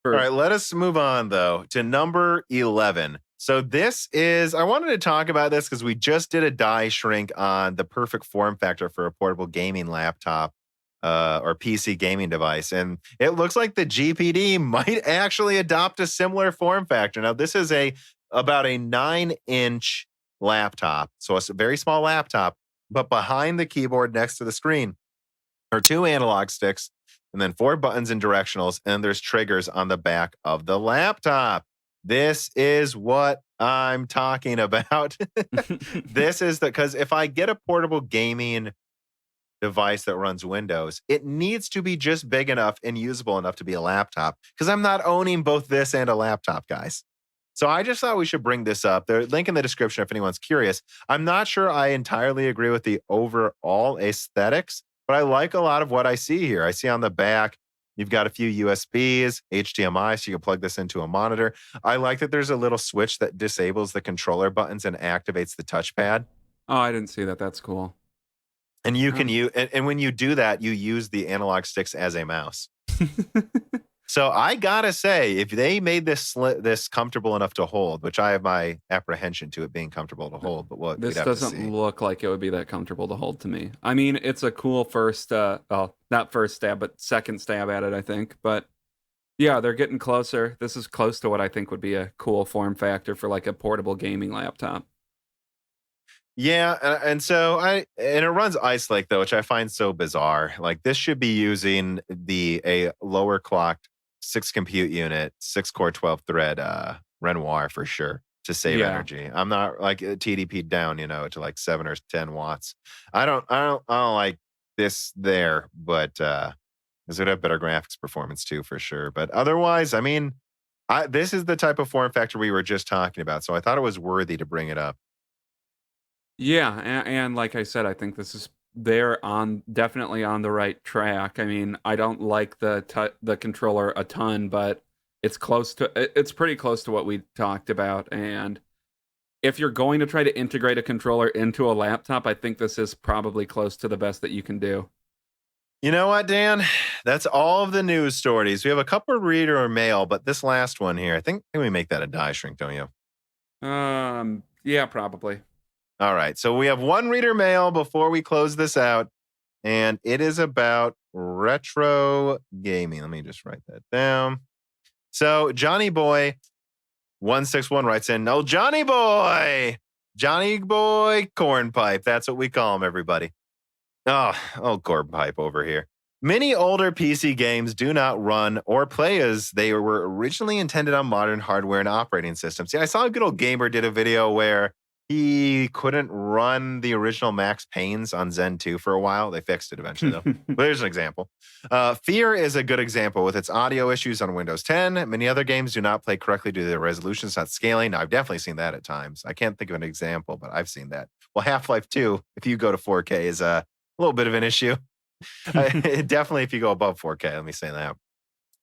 All right, let us move on though to number 11. So this is, I wanted to talk about this because we just did a die shrink on the perfect form factor for a portable gaming laptop or PC gaming device. And it looks like the GPD might actually adopt a similar form factor. Now, this is about a 9-inch laptop. So it's a very small laptop, but behind the keyboard next to the screen are 2 analog sticks and then 4 buttons and directionals. And there's triggers on the back of the laptop. This is what I'm talking about. This is because if I get a portable gaming device that runs Windows, it needs to be just big enough and usable enough to be a laptop because I'm not owning both this and a laptop, guys. So I just thought we should bring this up. The link in the description if anyone's curious. I'm not sure I entirely agree with the overall aesthetics, but I like a lot of what I see here. I see on the back, you've got a few USBs, HDMI, so you can plug this into a monitor. I like that there's a little switch that disables the controller buttons and activates the touchpad. Oh, I didn't see that. That's cool. And you can use, and when you do that, you use the analog sticks as a mouse. So I gotta say, if they made this comfortable enough to hold, which I have my apprehension to it being comfortable to hold, but this doesn't look like it would be that comfortable to hold to me. I mean, it's a cool first, not first stab, but second stab at it, I think. But yeah, they're getting closer. This is close to what I think would be a cool form factor for like a portable gaming laptop. Yeah, and so it runs Ice Lake though, which I find so bizarre. Like this should be using a lower clocked 6 compute unit, 6 core 12 thread Renoir for sure to save energy. I'm not like TDP down, to like 7 or 10 watts. I don't like this there, but this would have better graphics performance too for sure. But otherwise, I mean, this is the type of form factor we were just talking about, so I thought it was worthy to bring it up. Yeah, and like I said, I think this is definitely on the right track. I mean, I don't like the controller a ton, but it's pretty close to what we talked about. And if you're going to try to integrate a controller into a laptop, I think this is probably close to the best that you can do. You know what, Dan? That's all of the news stories. We have a couple of reader mail, but this last one here, I think we make that a die shrink, don't you? Yeah, probably. All right. So we have one reader mail before we close this out, and it is about retro gaming. Let me just write that down. So Johnny Boy 161 writes in, "Oh, Johnny Boy, Johnny Boy Cornpipe. That's what we call him, everybody. Oh, Cornpipe over here. Many older PC games do not run or play as they were originally intended on modern hardware and operating systems. Yeah, I saw a good old gamer did a video where he couldn't run the original Max Payne's on Zen 2 for a while. They fixed it eventually, though. But here's an example. Fear is a good example with its audio issues on Windows 10. Many other games do not play correctly due to their resolutions not scaling. Now, I've definitely seen that at times. I can't think of an example, but I've seen that. Well, Half-Life 2, if you go to 4K, is a little bit of an issue. Definitely if you go above 4K, let me say that.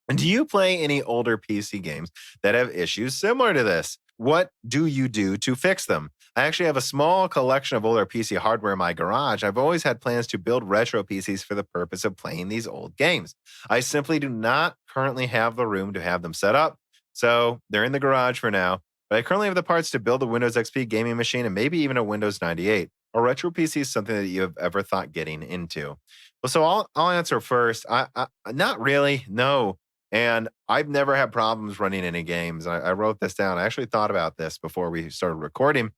And do you play any older PC games that have issues similar to this? What do you do to fix them? I actually have a small collection of older PC hardware in my garage. I've always had plans to build retro PCs for the purpose of playing these old games. I simply do not currently have the room to have them set up, so they're in the garage for now. But I currently have the parts to build a Windows XP gaming machine and maybe even a Windows 98. A retro PC is something that you have ever thought getting into? Well, so I'll answer first. I not really, no. And I've never had problems running any games. I wrote this down. I actually thought about this before we started recording.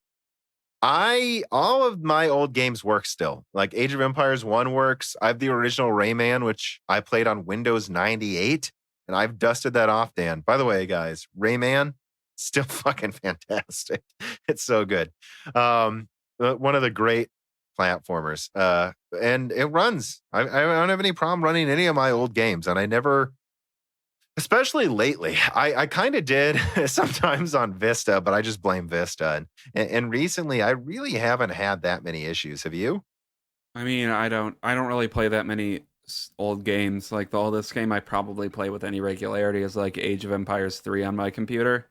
All of my old games work still. Like Age of Empires 1 works. I have the original Rayman, which I played on Windows 98, and I've dusted that off, Dan. By the way, guys, Rayman, still fucking fantastic. It's so good. One of the great platformers. And it runs. I don't have any problem running any of my old games, and I never, especially lately, I kind of did sometimes on Vista, but I just blame Vista. And recently, I really haven't had that many issues. Have you? I mean, I don't really play that many old games. Like the oldest game I probably play with any regularity is like Age of Empires 3 on my computer.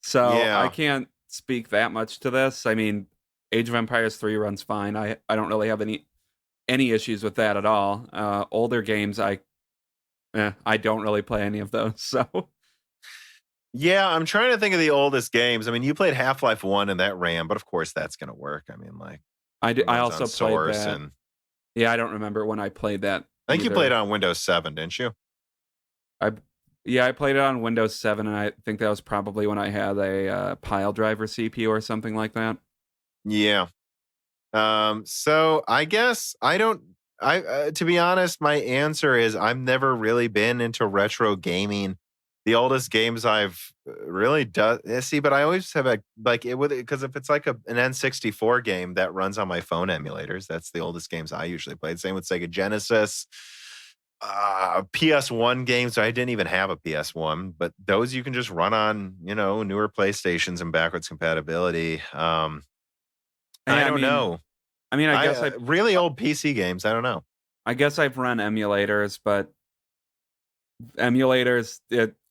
So Yeah. I can't speak that much to this. I mean, Age of Empires 3 runs fine. I don't really have any issues with that at all. Older games, I don't really play any of those. So Yeah, I'm trying to think of the oldest games. I mean, you played Half-Life 1 and that ran, but of course that's going to work. I mean, like, I it runs also on played Source, that. and Yeah, I don't remember when I played that. I think you either. played it on Windows 7, didn't you? I played it on Windows 7, and I think that was probably when I had a pile driver CPU or something like that. Yeah. So I guess to be honest, my answer is I've never really been into retro gaming. The oldest games I've really done, but I always have because if it's like an N64 game that runs on my phone emulators, that's the oldest games I usually played. Same with Sega Genesis, PS1 games. I didn't even have a PS1, but those you can just run on, newer PlayStations and backwards compatibility. I don't know. I mean, I guess really old PC games. I don't know. I guess I've run emulators, but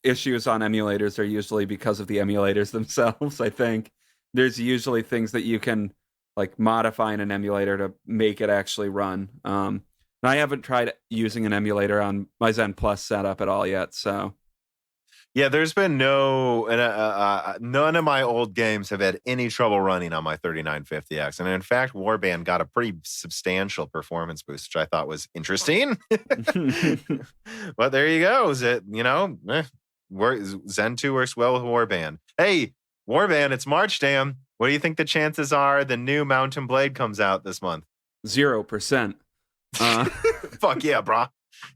issues on emulators are usually because of the emulators themselves. I think there's usually things that you can like modify in an emulator to make it actually run. And I haven't tried using an emulator on my Zen Plus setup at all yet. So yeah, there's been none of my old games have had any trouble running on my 3950X. And in fact, Warband got a pretty substantial performance boost, which I thought was interesting. But there you go. Is it, Zen 2 works well with Warband. Hey, Warband, it's March, damn. What do you think the chances are the new Mountain Blade comes out this month? 0%. Fuck yeah, brah.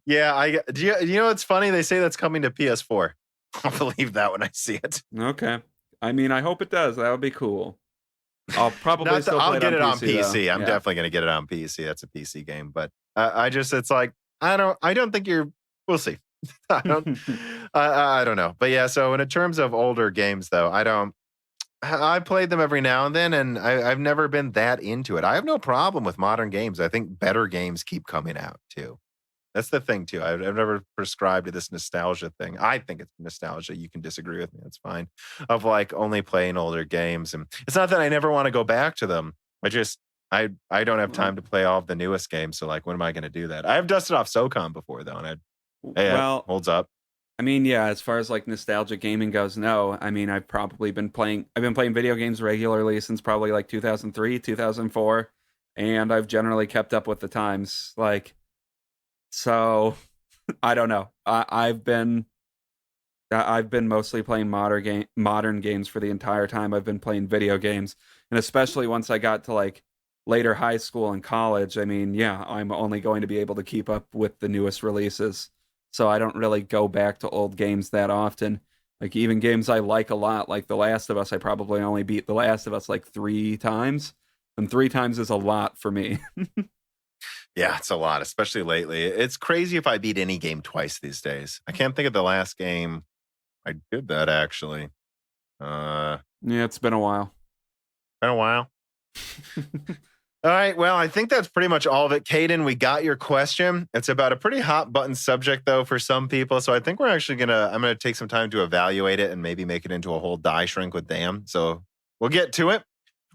Yeah, do you know what's funny? They say that's coming to PS4. I'll believe that when I see it. Okay. I mean, I hope it does. That would be cool. I'll probably still play I'll get it on PC. I'm definitely going to get it on PC. That's a PC game, but it's like I don't think we'll see. I don't know. But yeah, so in terms of older games though, I played them every now and then, and I've never been that into it. I have no problem with modern games. I think better games keep coming out too. That's the thing too. I've never prescribed to this nostalgia thing. I think it's nostalgia. You can disagree with me. That's fine. Of like only playing older games, and it's not that I never want to go back to them. I don't have time to play all of the newest games. So like, when am I going to do that? I've dusted off SOCOM before though, and it holds up. I mean, yeah, as far as like nostalgia gaming goes, no. I mean, I've been playing video games regularly since probably like 2003, 2004, and I've generally kept up with the times. Like, so I don't know. I've been I've been mostly playing modern games for the entire time I've been playing video games. And especially once I got to like later high school and college, I mean, yeah, I'm only going to be able to keep up with the newest releases. So I don't really go back to old games that often. Like even games I like a lot, like The Last of Us, I probably only beat The Last of Us like 3 times. And 3 times is a lot for me. Yeah, it's a lot, especially lately. It's crazy if I beat any game twice these days. I can't think of the last game I did that, actually. Yeah, it's been a while. Been a while. All right, well, I think that's pretty much all of it. Caden, we got your question. It's about a pretty hot button subject, though, for some people. So I think we're actually I'm going to take some time to evaluate it and maybe make it into a whole die shrink with Dan. So we'll get to it.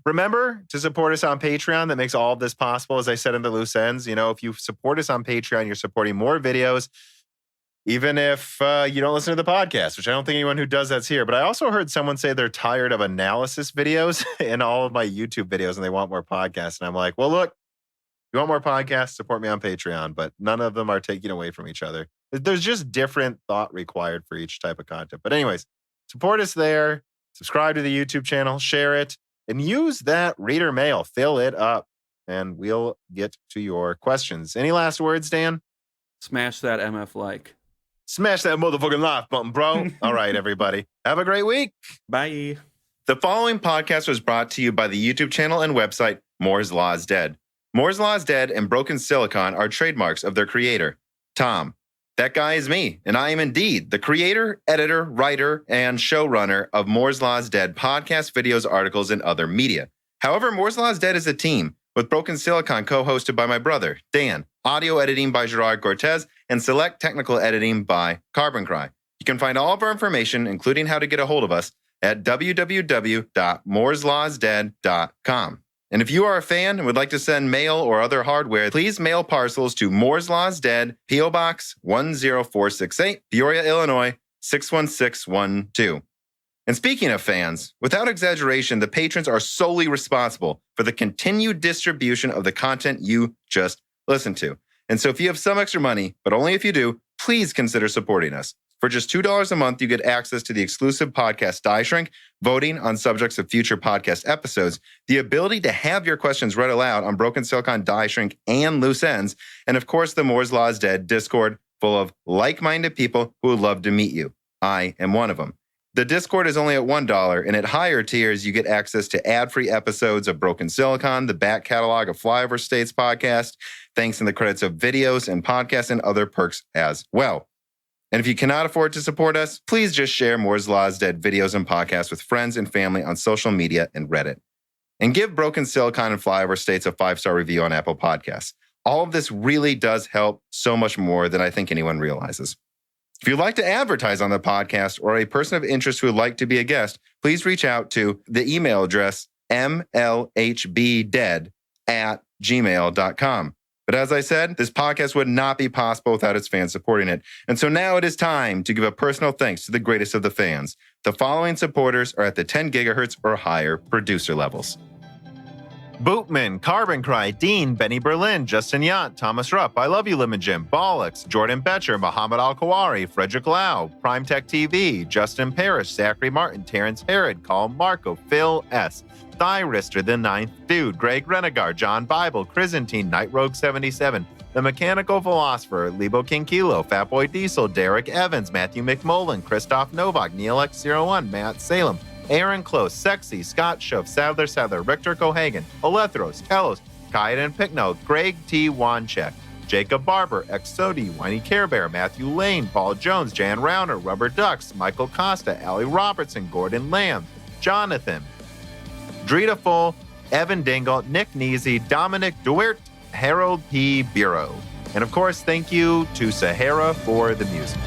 Remember to support us on Patreon. That makes all of this possible. As I said in the loose ends, if you support us on Patreon, you're supporting more videos, even if you don't listen to the podcast, which I don't think anyone who does that's here. But I also heard someone say they're tired of analysis videos in all of my YouTube videos and they want more podcasts. And I'm like, well, look, you want more podcasts, support me on Patreon, but none of them are taking away from each other. There's just different thought required for each type of content. But anyways, support us there, subscribe to the YouTube channel, share it, and use that reader mail. Fill it up, and we'll get to your questions. Any last words, Dan? Smash that MF like. Smash that motherfucking like button, bro. All right, everybody. Have a great week. Bye. The following podcast was brought to you by the YouTube channel and website Moore's Law is Dead. Moore's Law is Dead and Broken Silicon are trademarks of their creator, Tom. That guy is me, and I am indeed the creator, editor, writer, and showrunner of Moore's Law is Dead podcast, videos, articles, and other media. However, Moore's Law is Dead is a team, with Broken Silicon co-hosted by my brother, Dan, audio editing by Gerard Cortez, and select technical editing by Carbon Cry. You can find all of our information, including how to get a hold of us, at www.mooreslawsdead.com. And if you are a fan and would like to send mail or other hardware, please mail parcels to Moore's Law is Dead, P.O. Box 10468, Peoria, Illinois 61612. And speaking of fans, without exaggeration, the patrons are solely responsible for the continued distribution of the content you just listened to. And so if you have some extra money, but only if you do, please consider supporting us. For just $2 a month, you get access to the exclusive podcast Die Shrink, voting on subjects of future podcast episodes, the ability to have your questions read aloud on Broken Silicon Die Shrink and Loose Ends, and of course, the Moore's Law is Dead Discord full of like-minded people who would love to meet you. I am one of them. The Discord is only at $1, and at higher tiers, you get access to ad-free episodes of Broken Silicon, the back catalog of Flyover States podcast, thanks in the credits of videos and podcasts, and other perks as well. And if you cannot afford to support us, please just share Moore's Law is Dead videos and podcasts with friends and family on social media and Reddit. And give Broken Silicon and Flyover States a 5-star review on Apple Podcasts. All of this really does help so much more than I think anyone realizes. If you'd like to advertise on the podcast or a person of interest who would like to be a guest, please reach out to the email address mlhbdead@gmail.com. But as I said, this podcast would not be possible without its fans supporting it. And so now it is time to give a personal thanks to the greatest of the fans. The following supporters are at the 10 gigahertz or higher producer levels. Bootman, Carbon Cry, Dean, Benny Berlin, Justin Yant, Thomas Rupp, I Love You Lemon Jim, Bollocks, Jordan Betcher, Muhammad Al-Kawari, Frederick Lau, Prime Tech TV, Justin Parrish, Zachary Martin, Terrence Herod, Colin Marco, Phil S., Thyrister, The Ninth Dude, Greg Renegar, John Bible, Chrysantine, Night Rogue 77, The Mechanical Philosopher, Lebo King Kilo, Fatboy Diesel, Derek Evans, Matthew McMullen, Christoph Novak, Neil X01, Matt Salem, Aaron Close, Sexy, Scott Schuff, Sadler, Richter Cohagen, Olethros, Telos, Kaiden Pickno, Greg T. Wanchek, Jacob Barber, Exodi, Whiny Care Bear, Matthew Lane, Paul Jones, Jan Rauner, Rubber Ducks, Michael Costa, Allie Robertson, Gordon Lamb, Jonathan, Drita Full, Evan Dingle, Nick Neasy, Dominic Duert, Harold P. Bureau. And of course, thank you to Sahara for the music.